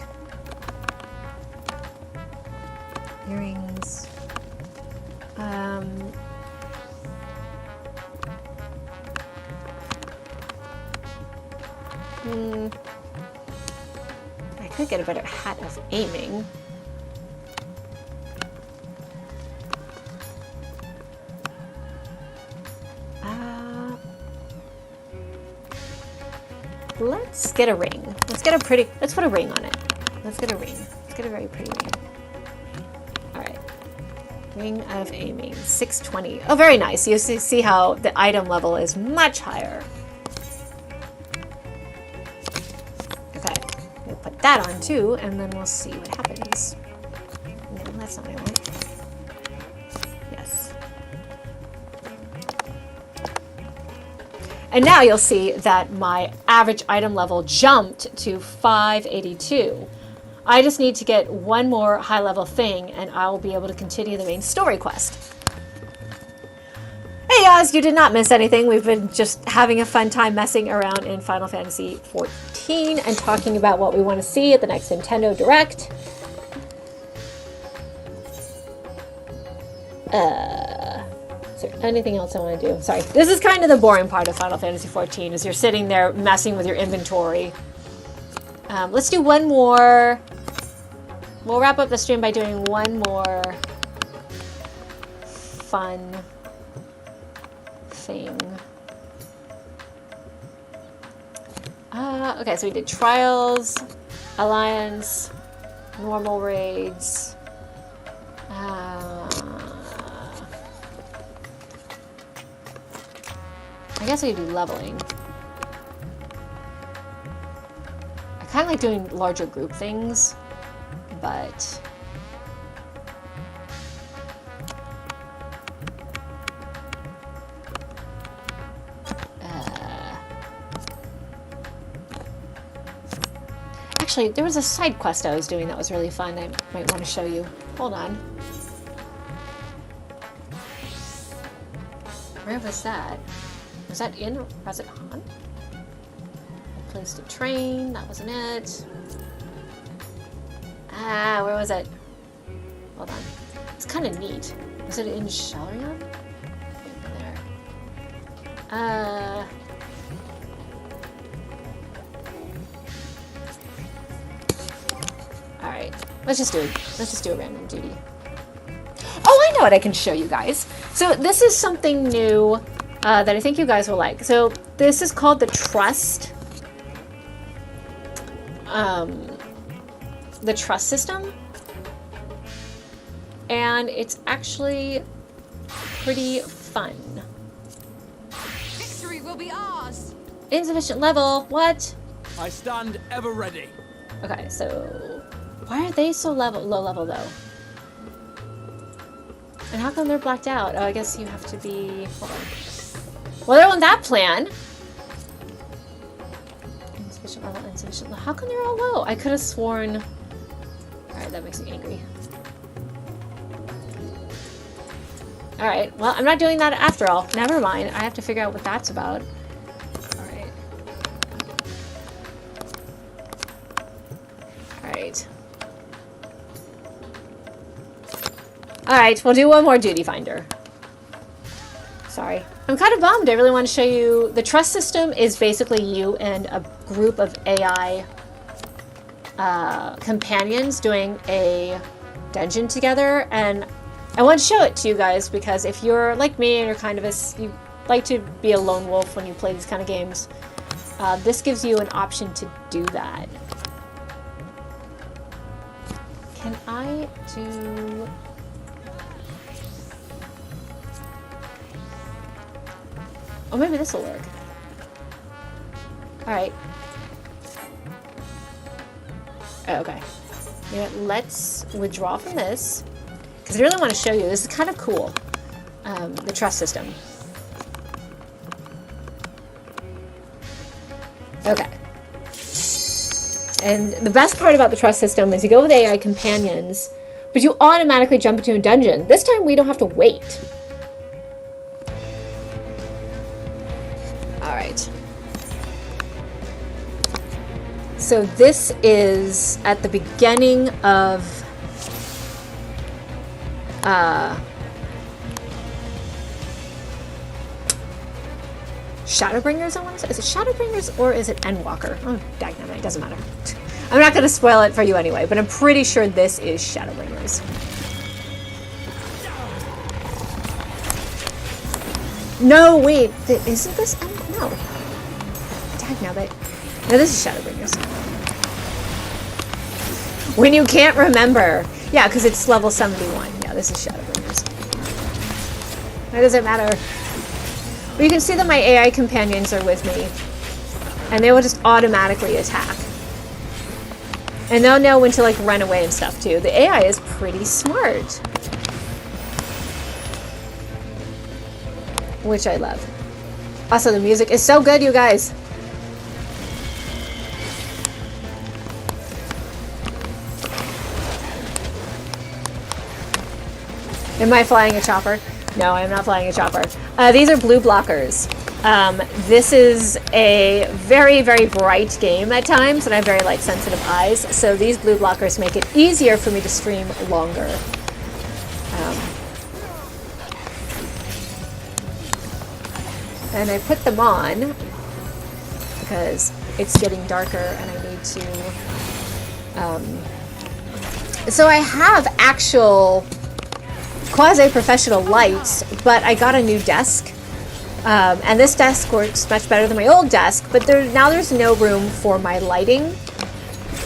Earrings. I could get a better hat of aiming. Let's get a ring. Let's get a pretty, let's put a ring on it. Let's get a ring. Let's get a very pretty ring. All right. Ring of aiming, $6.20. Oh, very nice. You see how the item level is much higher. Okay. We'll put that on too, and then we'll see what happens. No, that's not what I want. Yes. And now you'll see that my average item level jumped to 582. I just need to get one more high level thing and I will be able to continue the main story quest. Hey guys, you did not miss anything. We've been just having a fun time messing around in Final Fantasy XIV and talking about what we want to see at the next Nintendo Direct. Is there anything else I want to do? Sorry, this is kind of the boring part of Final Fantasy XIV, is you're sitting there messing with your inventory. Let's do one more. We'll wrap up the stream by doing one more fun thing. Okay, so we did Trials, Alliance, normal raids. I guess I could do leveling. I kind of like doing larger group things, but actually, there was a side quest I was doing that was really fun. I might want to show you. Hold on. Where was that? Was that in Resident Han? I placed a train. That wasn't it. Where was it? Hold on. It's kind of neat. Was it in Shalrion? There. All right. Let's just do a random duty. Oh, I know what I can show you guys. So this is something new that I think you guys will like. So this is called the Trust. The Trust system. And it's actually pretty fun. Victory will be ours. Insufficient level. What? I stand ever ready. Okay, so why are they so low level though? And how come they're blacked out? Oh, I guess you have to be... Hold on. Well, they're on that plan. Insufficient level, insufficient level. How come they're all low? I could have sworn... Alright, that makes me angry. Alright, well, I'm not doing that after all. Never mind. I have to figure out what that's about. Alright. Alright. Alright, we'll do one more duty finder. Sorry. I'm kind of bummed. I really want to show you... The trust system is basically you and a group of AI companions doing a dungeon together. And I want to show it to you guys because if you're like me and you're kind of you like to be a lone wolf when you play these kind of games, this gives you an option to do that. Can I do... Oh, maybe this will work. Alright. Oh, okay. You know what, let's withdraw from this. Because I really want to show you. This is kind of cool. The trust system. Okay. And the best part about the trust system is you go with AI companions, but you automatically jump into a dungeon. This time we don't have to wait. Alright. So this is at the beginning of Shadowbringers, I want to say. Is it Shadowbringers or is it Endwalker? Oh, dagnit, it doesn't matter. I'm not going to spoil it for you anyway, but I'm pretty sure this is Shadowbringers. No, wait, isn't this No. Dagnit. No, this is Shadowbringers. When you can't remember. Yeah, because it's level 71. Yeah, this is Shadowbringers. Why does it matter? But you can see that my AI companions are with me. And they will just automatically attack. And they'll know when to like run away and stuff too. The AI is pretty smart. Which I love. Also, the music is so good, you guys. Am I flying a chopper? No, I'm not flying a chopper. These are blue blockers. This is a very, very bright game at times, and I have very light sensitive eyes, so these blue blockers make it easier for me to stream longer. And I put them on because it's getting darker and I need to... So I have actual quasi-professional lights, but I got a new desk. And this desk works much better than my old desk, but now there's no room for my lighting.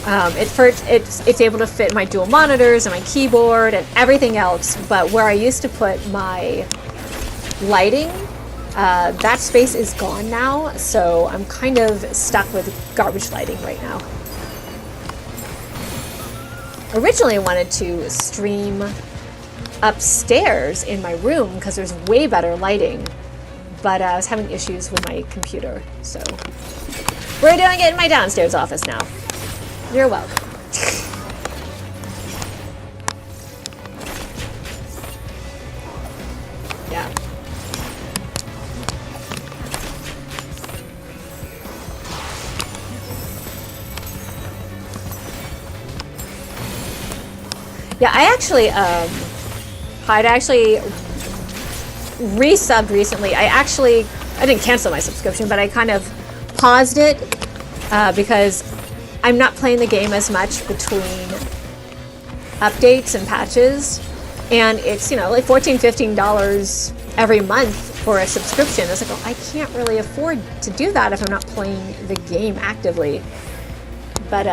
It's able to fit my dual monitors and my keyboard and everything else, but where I used to put my lighting, that space is gone now, so I'm kind of stuck with garbage lighting right now. Originally I wanted to stream upstairs in my room because there's way better lighting, but I was having issues with my computer, so we're doing it in my downstairs office now. You're welcome. Yeah. Yeah, I actually, I'd actually resubbed recently. I didn't cancel my subscription, but I kind of paused it because I'm not playing the game as much between updates and patches. And it's, like $14, $15 every month for a subscription. It's like, I can't really afford to do that if I'm not playing the game actively. But,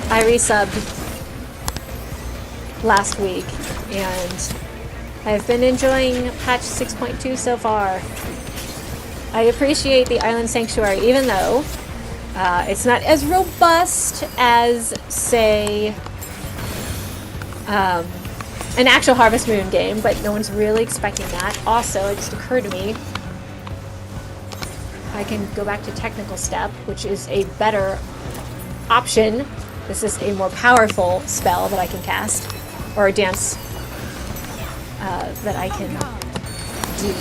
I resubbed last week, and I've been enjoying patch 6.2 so far. I appreciate the Island Sanctuary, even though it's not as robust as, say, an actual Harvest Moon game, but no one's really expecting that. Also, it just occurred to me, I can go back to Technical Step, which is a better option. This is a more powerful spell that I can cast, or a dance that I can do.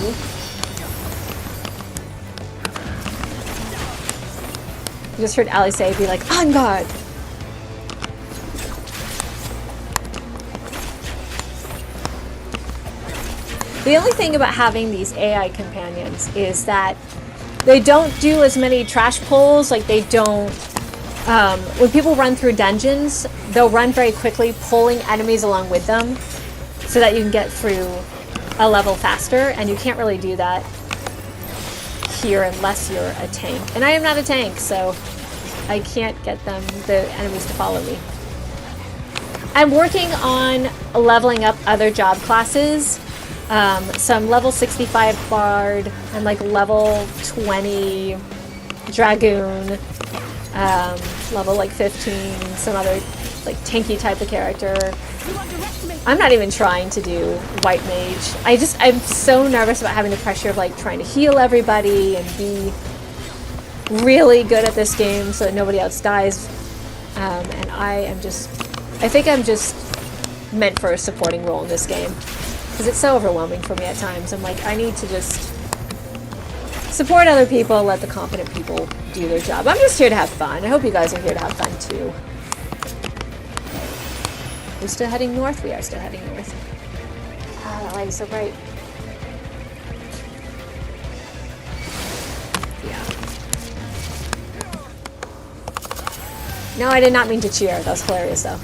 I just heard Ali say, be like, on guard! The only thing about having these AI companions is that they don't do as many trash pulls, like they don't... when people run through dungeons, they'll run very quickly, pulling enemies along with them, so that you can get through a level faster, and you can't really do that here unless you're a tank. And I am not a tank, so I can't get the enemies to follow me. I'm working on leveling up other job classes. Some level 65 Bard, and like level 20 Dragoon, level like 15, some other like tanky type of character. I'm not even trying to do White Mage. I'm so nervous about having the pressure of like trying to heal everybody and be really good at this game so that nobody else dies. And I think I'm just meant for a supporting role in this game. Because it's so overwhelming for me at times. I'm like, I need to just support other people, let the competent people do their job. I'm just here to have fun. I hope you guys are here to have fun too. We're still heading north? We are still heading north. Ah, that light is so bright. Yeah. No, I did not mean to cheer. That was hilarious though.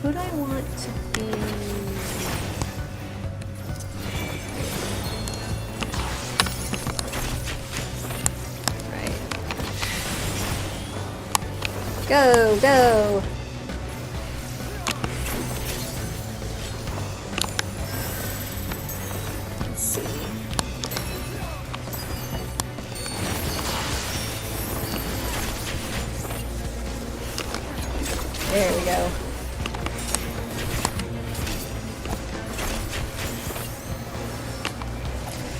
Who do I want to be? Right. Go, go! Let's see. There we go.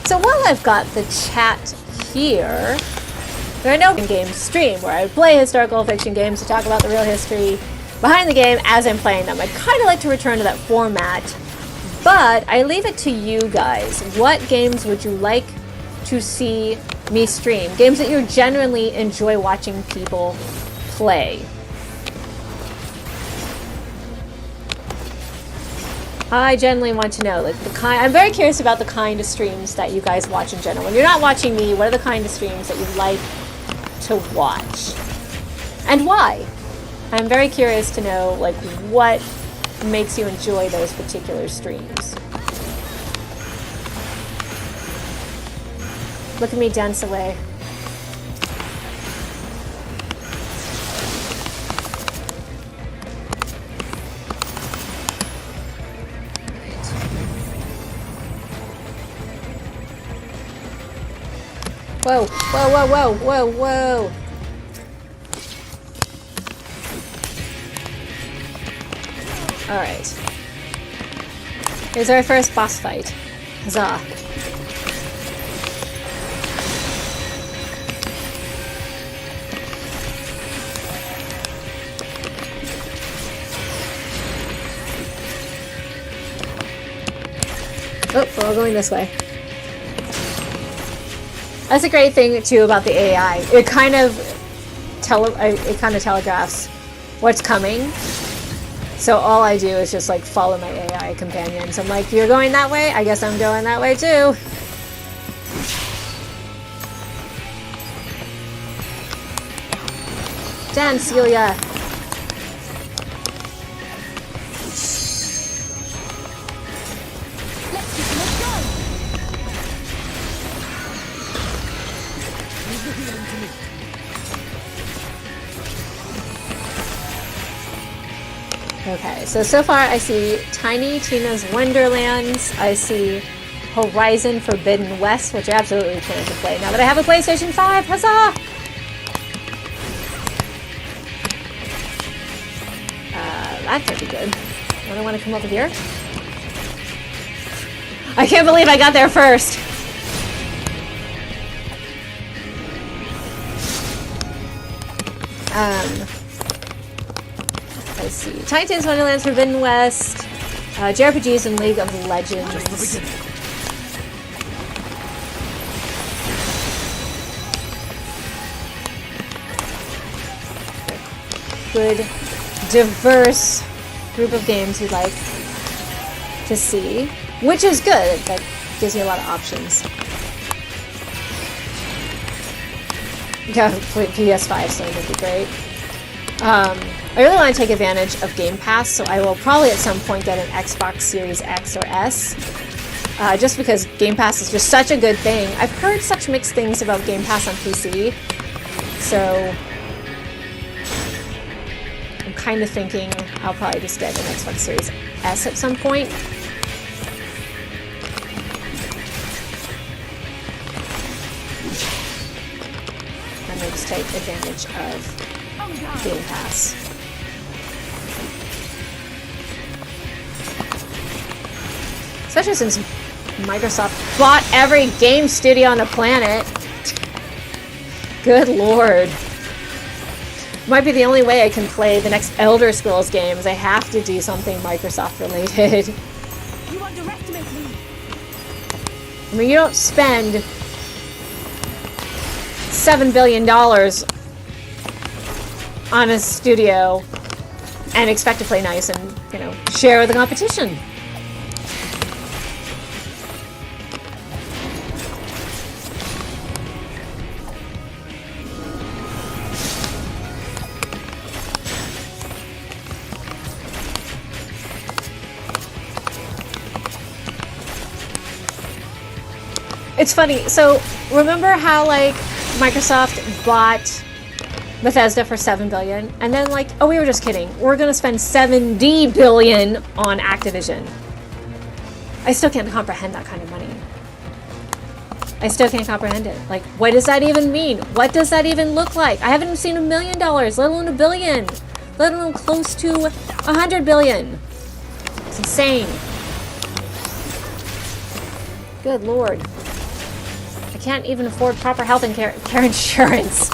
So while I've got the chat here, there are no game stream where I play historical fiction games to talk about the real history behind the game as I'm playing them. I'd kind of like to return to that format, but I leave it to you guys. What games would you like to see me stream? Games that you genuinely enjoy watching people play. I generally want to know, like, the kind. I'm very curious about the kind of streams that you guys watch in general. When you're not watching me, what are the kind of streams that you like to watch, and why? I'm very curious to know, like, what makes you enjoy those particular streams. Look at me dance away. Whoa, whoa, whoa, whoa, whoa, whoa. Alright. Here's our first boss fight. Huzzah. Oh, we're all going this way. That's a great thing too about the AI. It kind of telegraphs what's coming. So all I do is just like follow my AI companions. I'm like, you're going that way? I guess I'm going that way too. Dance, Celia. Okay, so far I see Tiny Tina's Wonderlands, I see Horizon Forbidden West, which I absolutely plan to play now that I have a PlayStation 5, huzzah! That could be good. Don't I want to come over here? I can't believe I got there first! Let's see. Titans, Wonderlands, Forbidden West, JRPGs, and League of Legends. Good, diverse group of games you'd like to see, which is good. That gives you a lot of options. Yeah, PS5, so that'd be great. I really want to take advantage of Game Pass, so I will probably at some point get an Xbox Series X or S, just because Game Pass is just such a good thing. I've heard such mixed things about Game Pass on PC, so I'm kind of thinking I'll probably just get an Xbox Series S at some point. And then just take advantage of Game Pass. Especially since Microsoft bought every game studio on the planet. Good lord. Might be the only way I can play the next Elder Scrolls games. I have to do something Microsoft related. You underestimate me. I mean, you don't spend $7 billion on a studio and expect to play nice and, you know, share with the competition. It's funny, so remember how like Microsoft bought Bethesda for $7 billion and then like, oh, we were just kidding, we're gonna spend $70 billion on Activision. I still can't comprehend that kind of money. I still can't comprehend it. Like, what does that even mean? What does that even look like? I haven't seen $1 million, let alone $1 billion, let alone close to $100 billion. It's insane. Good lord. I can't even afford proper health and care insurance.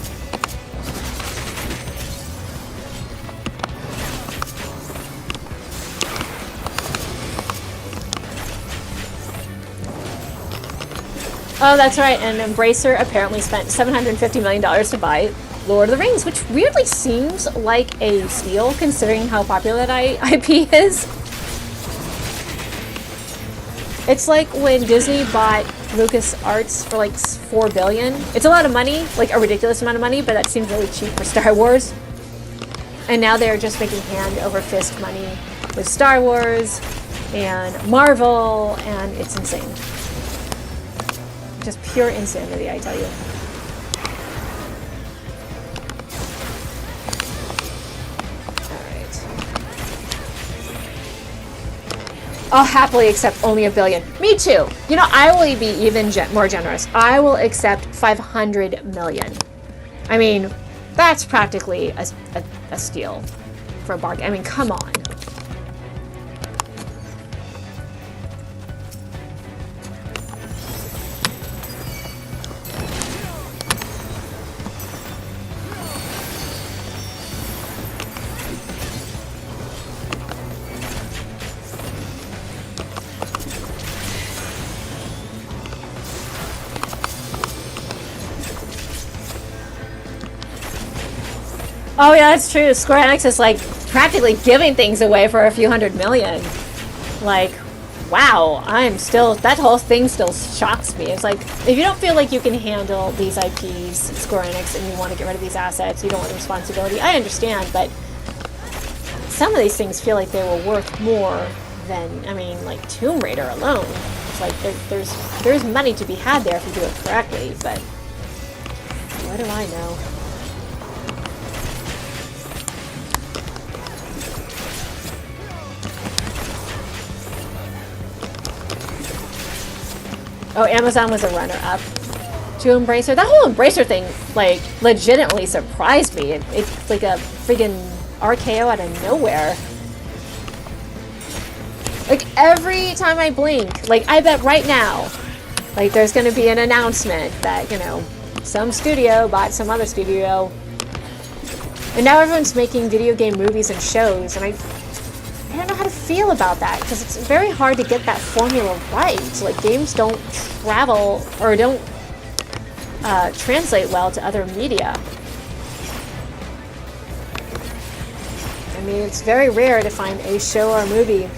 Oh, that's right, and Embracer apparently spent $750 million to buy Lord of the Rings, which weirdly seems like a steal considering how popular that IP is. It's like when Disney bought LucasArts for like $4 billion. It's a lot of money, like a ridiculous amount of money, but that seems really cheap for Star Wars. And now they're just making hand over fist money with Star Wars and Marvel, and it's insane. Just pure insanity, I tell you. I'll happily accept only $1 billion. Me too. You know, I will be even more generous. I will accept 500 million. I mean, that's practically a steal for a bargain. I mean, come on. Oh yeah, that's true. Square Enix is like practically giving things away for a few $100 million. Like, wow, that whole thing still shocks me. It's like, if you don't feel like you can handle these IPs, Square Enix, and you want to get rid of these assets, you don't want the responsibility, I understand, but some of these things feel like they were worth more than, I mean, like Tomb Raider alone. It's like, there's money to be had there if you do it correctly, but what do I know? Oh, Amazon was a runner-up to Embracer. That whole Embracer thing, like, legitimately surprised me. It's like a friggin' RKO out of nowhere. Like, every time I blink, like, I bet right now, like, there's gonna be an announcement that, you know, some studio bought some other studio. And now everyone's making video game movies and shows, and I don't know how to feel about that, because it's very hard to get that formula right. Like, games don't travel or don't translate well to other media. I mean, it's very rare to find a show or a movie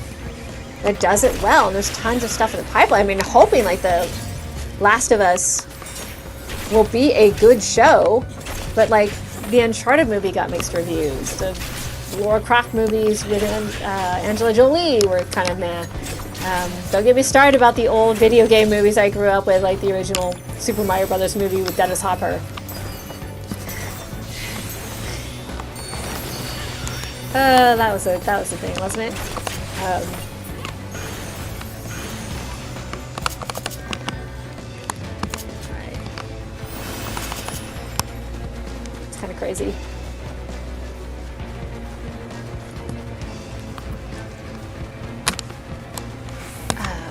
that does it well, and there's tons of stuff in the pipeline. I mean, hoping like The Last of Us will be a good show, but like the Uncharted movie got mixed reviews. The Lara Croft movies with Angela Jolie were kind of meh. Don't get me started about the old video game movies I grew up with, like the original Super Mario Brothers movie with Dennis Hopper. That was the thing, wasn't it? Alright. It's kind of crazy.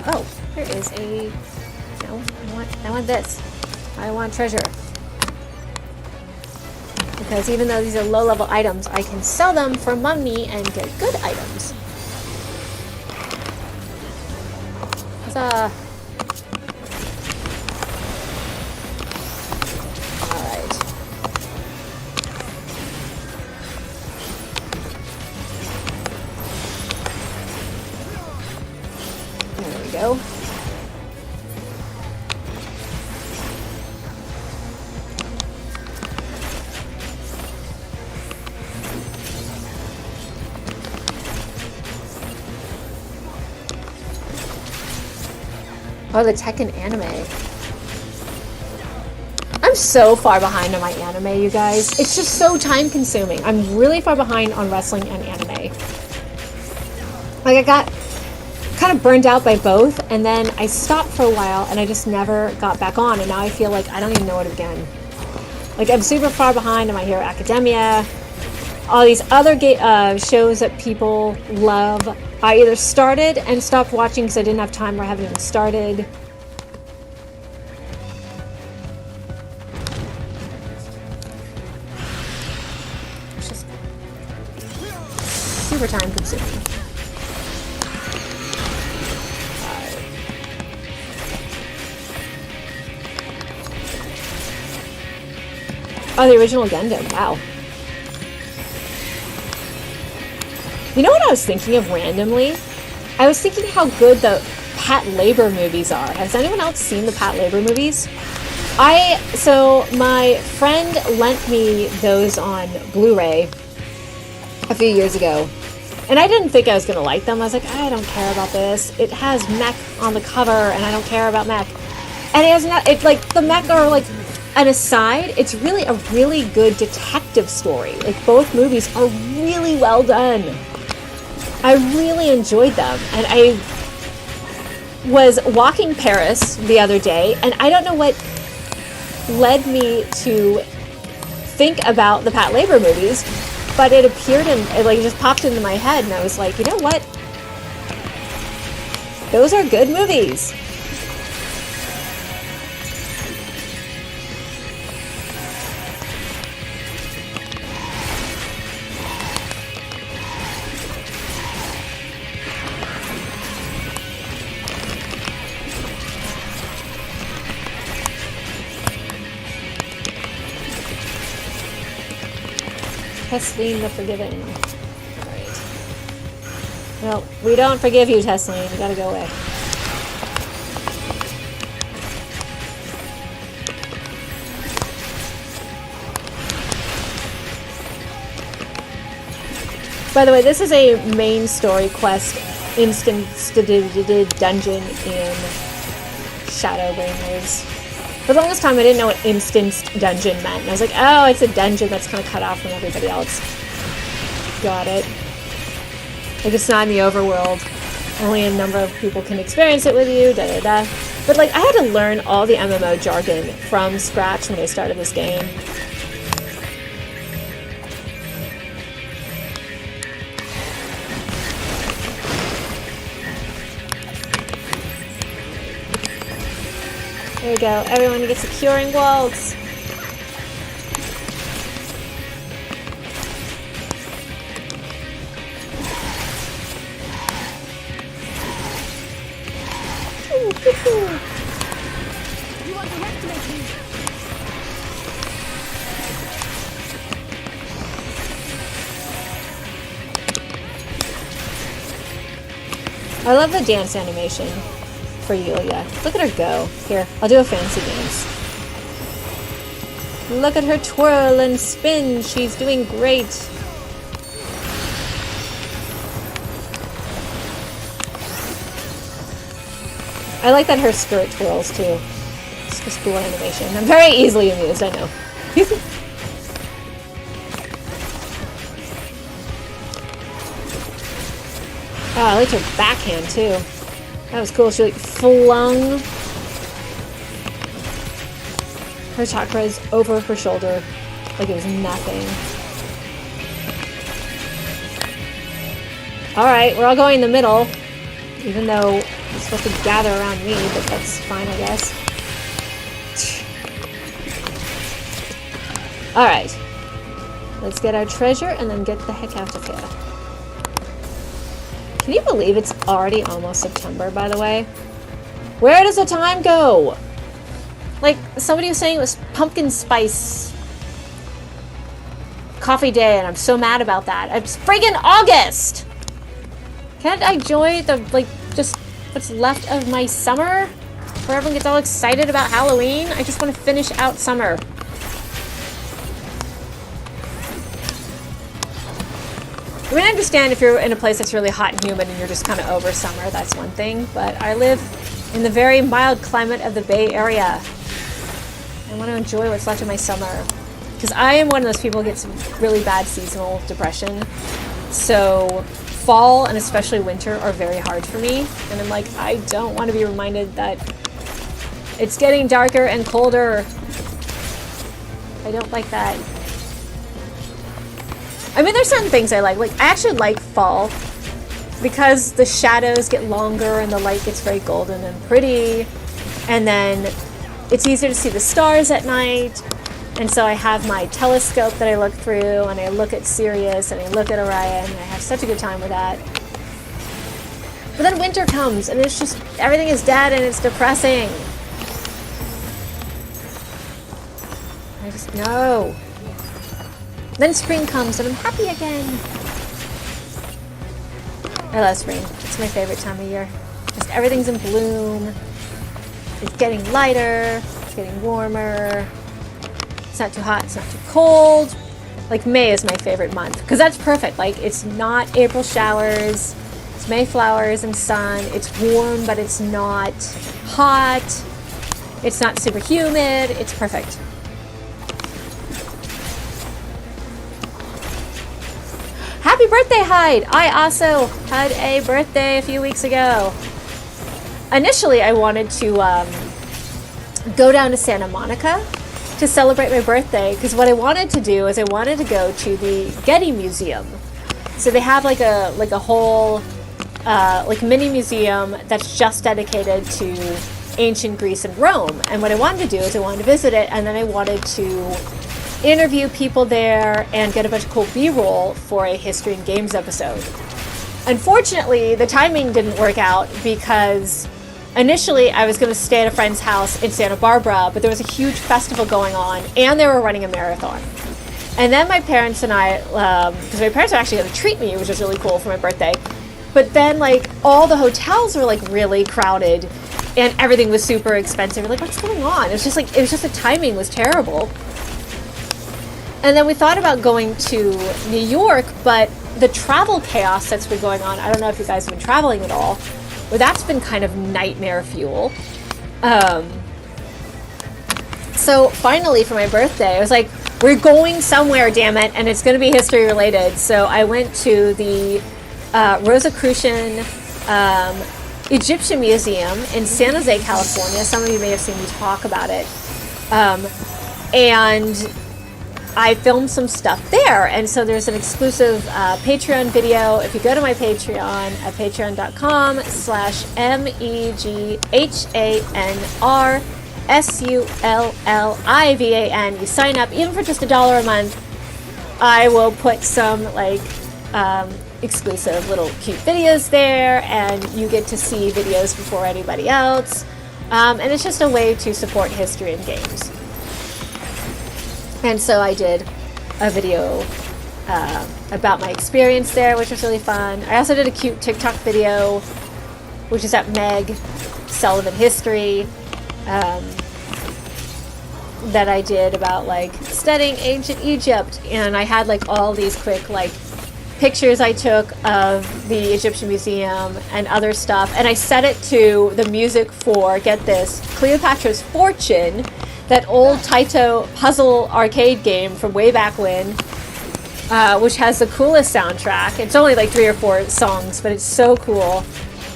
Oh, there is a... No, I want this. I want treasure. Because even though these are low-level items, I can sell them for money and get good items. Huzzah! Alright. There we go. Oh, the Tekken anime. I'm so far behind on my anime, you guys. It's just so time consuming. I'm really far behind on wrestling and anime. Like, I got kind of burned out by both, and then I stopped for a while, and I just never got back on, and now I feel like I don't even know it again. Like, I'm super far behind on My Hero Academia, all these other shows that people love. I either started and stopped watching because I didn't have time, or I haven't even started. It's just super time consuming. Oh, the original Gundam. Wow. You know what I was thinking of randomly? I was thinking how good the Pat Labor movies are. Has anyone else seen the Pat Labor movies? So my friend lent me those on Blu-ray a few years ago. And I didn't think I was going to like them. I was like, I don't care about this. It has mech on the cover, and I don't care about mech. And it has not, it's like, the mech are like an aside. It's really a really good detective story. Like, both movies are really well done. I really enjoyed them. And I was walking Paris the other day, and I don't know what led me to think about the Pat Labor movies, but it appeared and it like just popped into my head, and I was like, you know what? Those are good movies. Tesleen the Forgiven. Alright. Well, we don't forgive you, Tesleen. You gotta go away. By the way, this is a main story quest instanced dungeon in Shadowbringers. For the longest time, I didn't know what instanced dungeon meant. And I was like, oh, it's a dungeon that's kind of cut off from everybody else. Got it. Like, it's not in the overworld. Only a number of people can experience it with you, da-da-da. But, like, I had to learn all the MMO jargon from scratch when I started this game. There we go. Everyone gets a curing waltz. You underestimate me. I love the dance animation for Yulia. Look at her go. Here, I'll do a fancy dance. Look at her twirl and spin. She's doing great. I like that her skirt twirls too. It's just cool animation. I'm very easily amused, I know. Oh, I liked her backhand too. That was cool. She like flung her chakras over her shoulder like it was nothing. Alright, we're all going in the middle. Even though it's supposed to gather around me, but that's fine, I guess. Alright. Let's get our treasure and then get the heck out of here. Can you believe it's already almost September, by the way? Where does the time go? Like, somebody was saying it was pumpkin spice coffee day, and I'm so mad about that. It's friggin' August! Can't I enjoy the, like, just what's left of my summer? Where everyone gets all excited about Halloween? I just want to finish out summer. I mean, I understand if you're in a place that's really hot and humid and you're just kind of over summer, that's one thing. But I live in the very mild climate of the Bay Area. I want to enjoy what's left of my summer. Because I am one of those people who gets really bad seasonal depression. So fall and especially winter are very hard for me. And I'm like, I don't want to be reminded that it's getting darker and colder. I don't like that. I mean, there's certain things I like. Like, I actually like fall because the shadows get longer and the light gets very golden and pretty. And then it's easier to see the stars at night. And so I have my telescope that I look through, and I look at Sirius, and I look at Orion, and I have such a good time with that. But then winter comes, and it's just, everything is dead, and it's depressing. I just, no. Then spring comes, and I'm happy again. I love spring. It's my favorite time of year. Just everything's in bloom. It's getting lighter. It's getting warmer. It's not too hot. It's not too cold. Like May is my favorite month because that's perfect. Like it's not April showers. It's May flowers and sun. It's warm, but it's not hot. It's not super humid. It's perfect. Happy birthday, Hyde! I also had a birthday a few weeks ago. Initially, I wanted to go down to Santa Monica to celebrate my birthday because what I wanted to do is I wanted to go to the Getty Museum. So they have like a whole like mini museum that's just dedicated to ancient Greece and Rome. And what I wanted to do is I wanted to visit it, and then I wanted to interview people there and get a bunch of cool B-roll for a history and games episode. Unfortunately, the timing didn't work out because initially I was going to stay at a friend's house in Santa Barbara, but there was a huge festival going on and they were running a marathon. And then my parents and I, because my parents were actually going to treat me, which was really cool for my birthday, but then like all the hotels were like really crowded and everything was super expensive. We're like, what's going on? It was just the timing was terrible. And then we thought about going to New York, but the travel chaos that's been going on, I don't know if you guys have been traveling at all, but that's been kind of nightmare fuel. So finally for my birthday, I was like, we're going somewhere, damn it, and it's going to be history related. So I went to the Rosicrucian Egyptian Museum in San Jose, California. Some of you may have seen me talk about it. And I filmed some stuff there. And so there's an exclusive Patreon video. If you go to my Patreon at patreon.com/MEGHANRSULLIVAN, you sign up even for just $1 a month. I will put some like exclusive little cute videos there, and you get to see videos before anybody else. And it's just a way to support history and games. And so I did a video about my experience there, which was really fun. I also did a cute TikTok video, which is at Meg Sullivan History, that I did about like studying ancient Egypt. And I had like all these quick like pictures I took of the Egyptian Museum and other stuff. And I set it to the music for, get this, Cleopatra's Fortune, that old Taito puzzle arcade game from way back when, which has the coolest soundtrack. It's only like 3 or 4 songs, but it's so cool.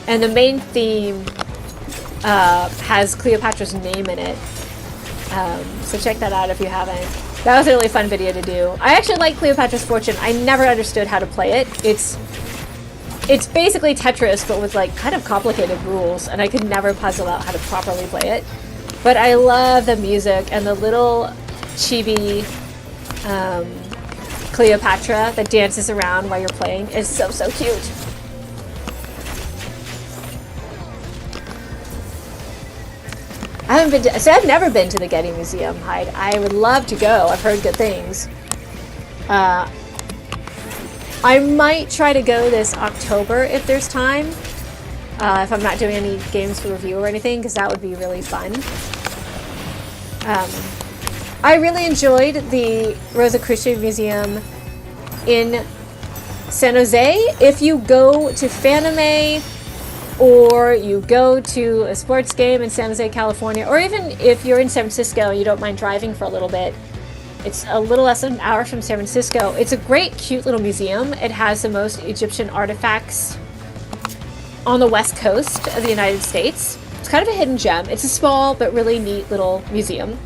And the main theme has Cleopatra's name in it. So check that out if you haven't. That was a really fun video to do. I actually like Cleopatra's Fortune. I never understood how to play it. It's basically Tetris, but with like kind of complicated rules, and I could never puzzle out how to properly play it. But I love the music and the little chibi Cleopatra that dances around while you're playing is so, so cute. I've never been to the Getty Museum, Hyde. I would love to go. I've heard good things. I might try to go this October if there's time. If I'm not doing any games for review or anything, because that would be really fun. I really enjoyed the Rosicrucian Museum in San Jose. If you go to Fanime, or you go to a sports game in San Jose, California, or even if you're in San Francisco and you don't mind driving for a little bit, it's a little less than an hour from San Francisco. It's a great, cute little museum. It has the most Egyptian artifacts on the west coast of the United States. It's kind of a hidden gem. It's a small but really neat little museum.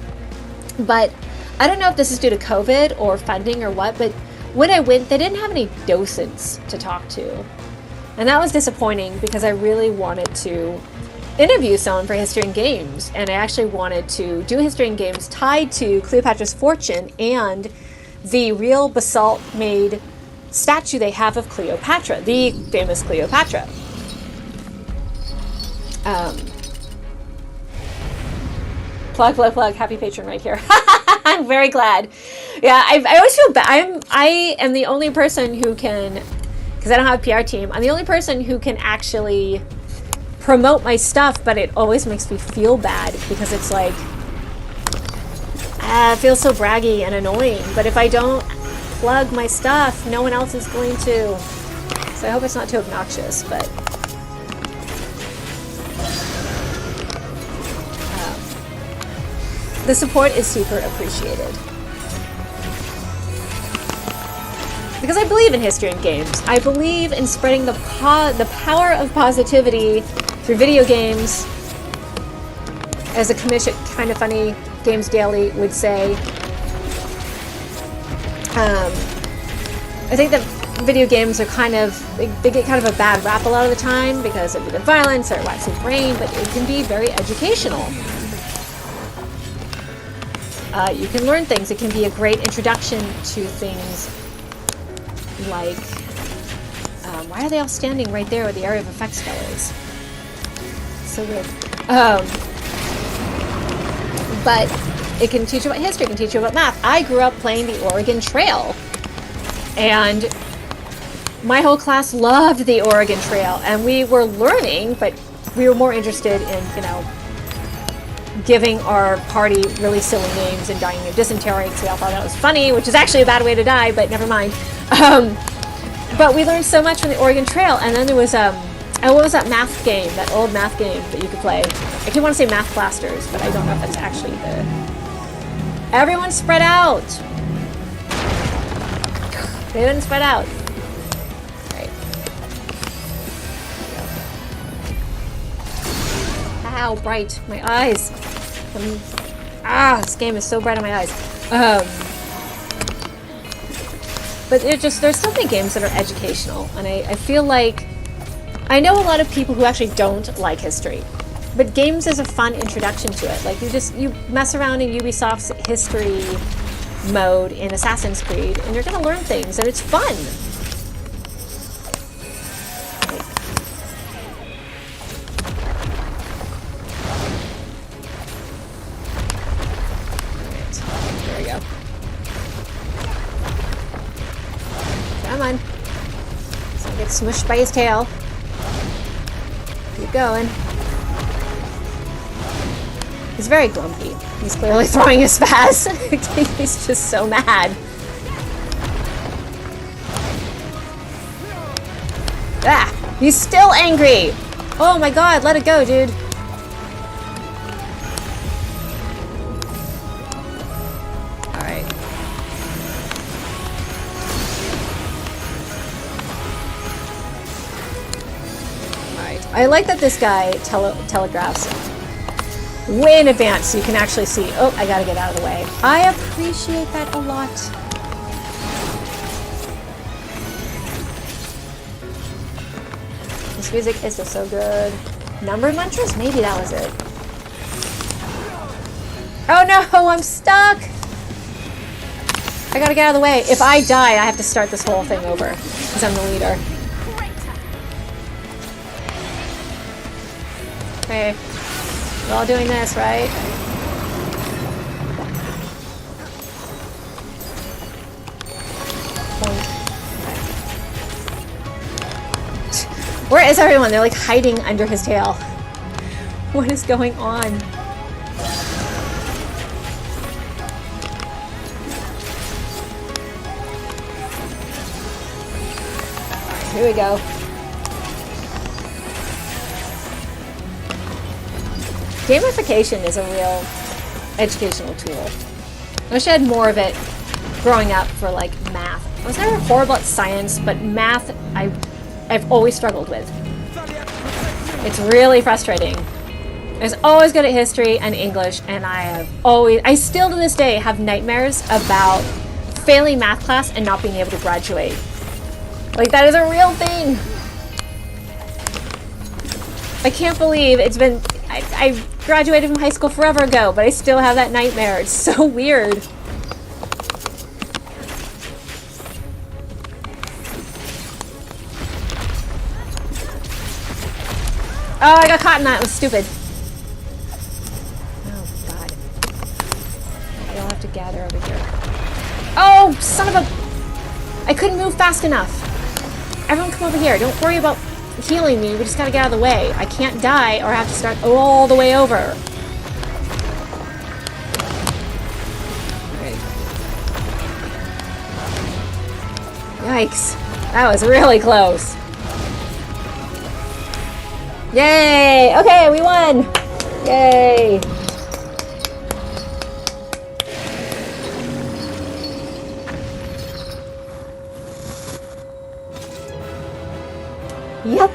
But I don't know if this is due to COVID or funding or what, but when I went, they didn't have any docents to talk to. And that was disappointing because I really wanted to interview someone for History and Games. And I actually wanted to do History and Games tied to Cleopatra's Fortune and the real basalt-made statue they have of Cleopatra, the famous Cleopatra. Plug, happy patron right here. I'm very glad. Yeah, I always feel bad. I am the only person who can, because I don't have a PR team, I'm the only person who can actually promote my stuff, but it always makes me feel bad because it's like, it feels so braggy and annoying. But if I don't plug my stuff, no one else is going to. So I hope it's not too obnoxious, but the support is super appreciated. Because I believe in history and games. I believe in spreading the power of positivity through video games. As a commission, kind of funny Games Daily would say. I think that video games are kind of, they get kind of a bad rap a lot of the time because of the violence or waxing brain, but it can be very educational. You can learn things. It can be a great introduction to things like, why are they all standing right there where the area of effects spell is? So weird. But it can teach you about history, it can teach you about math. I grew up playing the Oregon Trail, and my whole class loved the Oregon Trail, and we were learning, but we were more interested in, you know, giving our party really silly names and dying of dysentery because we all thought that was funny, which is actually a bad way to die, but never mind. But we learned so much from the Oregon Trail, and then there was what was that math game, that old math game that you could play? I keep want to say Math Blasters, but I don't know if that's actually the... Everyone spread out! They didn't spread out. Right. Ow, bright. My eyes. This game is so bright on my eyes. But there's so many games that are educational, and I feel like I know a lot of people who actually don't like history, but games is a fun introduction to it. Like you mess around in Ubisoft's history mode in Assassin's Creed, and you're gonna learn things, and it's fun. There we go. Come on. So I get smushed by his tail. Keep going. He's very grumpy. He's clearly throwing his spaz. He's just so mad. He's still angry. Oh my god, let it go, dude. Alright. Alright. I like that this guy telegraphs way in advance so you can actually see. Oh, I gotta get out of the way. I appreciate that a lot. This music is just so good. Number munchers? Maybe that was it. Oh no, I'm stuck! I gotta get out of the way. If I die, I have to start this whole thing over because I'm the leader. Okay. We're all doing this, right? Where is everyone? They're like hiding under his tail. What is going on? Here we go. Gamification is a real educational tool. I wish I had more of it growing up for like math. I was never horrible at science, but math I've always struggled with. It's really frustrating. I was always good at history and English, and I still to this day have nightmares about failing math class and not being able to graduate. Like, that is a real thing. I can't believe it's been... I graduated from high school forever ago, but I still have that nightmare. It's so weird. Oh, I got caught in that. It was stupid. Oh, God. We all have to gather over here. Oh, son of a... I couldn't move fast enough. Everyone come over here. Don't worry about healing me. We just gotta get out of the way. I can't die or I have to start all the way over. Okay. Yikes. That was really close. Yay! Okay, we won! Yay! Yatta!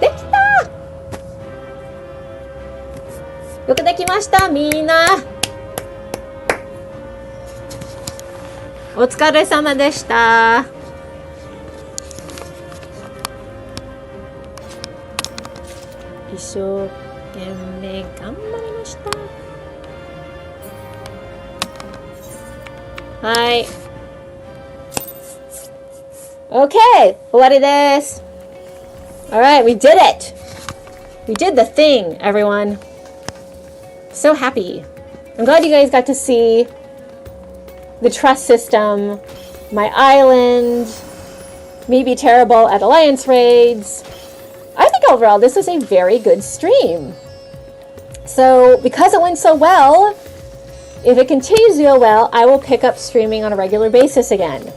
Dekita! よくできました、みんな。お疲れ様でした。一生懸命頑張りました。はい。Okay, 終わりです。Alright, we did it! We did the thing, everyone. So happy. I'm glad you guys got to see the trust system, my island, me be terrible at alliance raids. I think overall this was a very good stream. So because it went so well, if it continues to go well, I will pick up streaming on a regular basis again.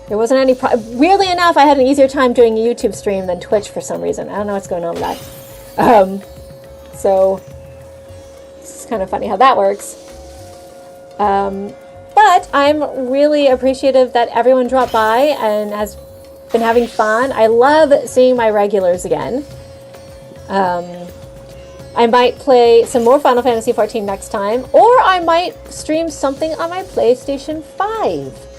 There wasn't any weirdly enough, I had an easier time doing a YouTube stream than Twitch for some reason. I don't know what's going on with that. So it's kind of funny how that works. But I'm really appreciative that everyone dropped by and has been having fun. I love seeing my regulars again. I might play some more Final Fantasy XIV next time, or I might stream something on my PlayStation 5.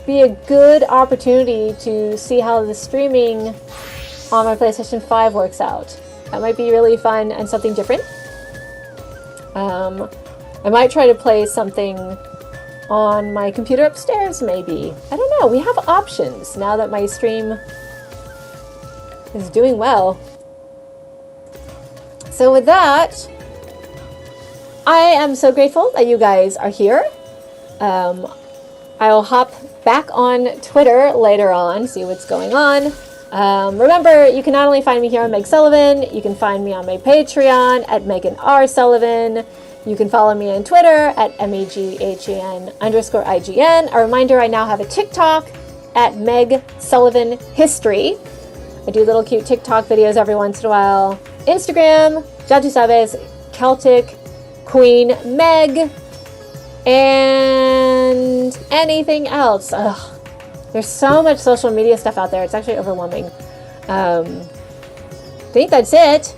Be a good opportunity to see how the streaming on my PlayStation 5 works out. That might be really fun and something different. I might try to play something on my computer upstairs, maybe. I don't know. We have options now that my stream is doing well. So with that, I am so grateful that you guys are here. I'll hop back on Twitter later on, see what's going on. Remember, you can not only find me here on Meg Sullivan, you can find me on my Patreon at Megan R. Sullivan. You can follow me on Twitter at MEGHAN_IGN. A reminder, I now have a TikTok at Meg Sullivan History. I do little cute TikTok videos every once in a while. Instagram, ya tú sabes, Celtic Queen Meg. And anything else. Ugh. There's so much social media stuff out there. It's actually overwhelming. I think that's it.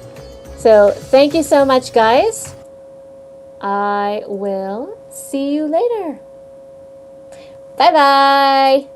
So thank you so much, guys. I will see you later. Bye-bye.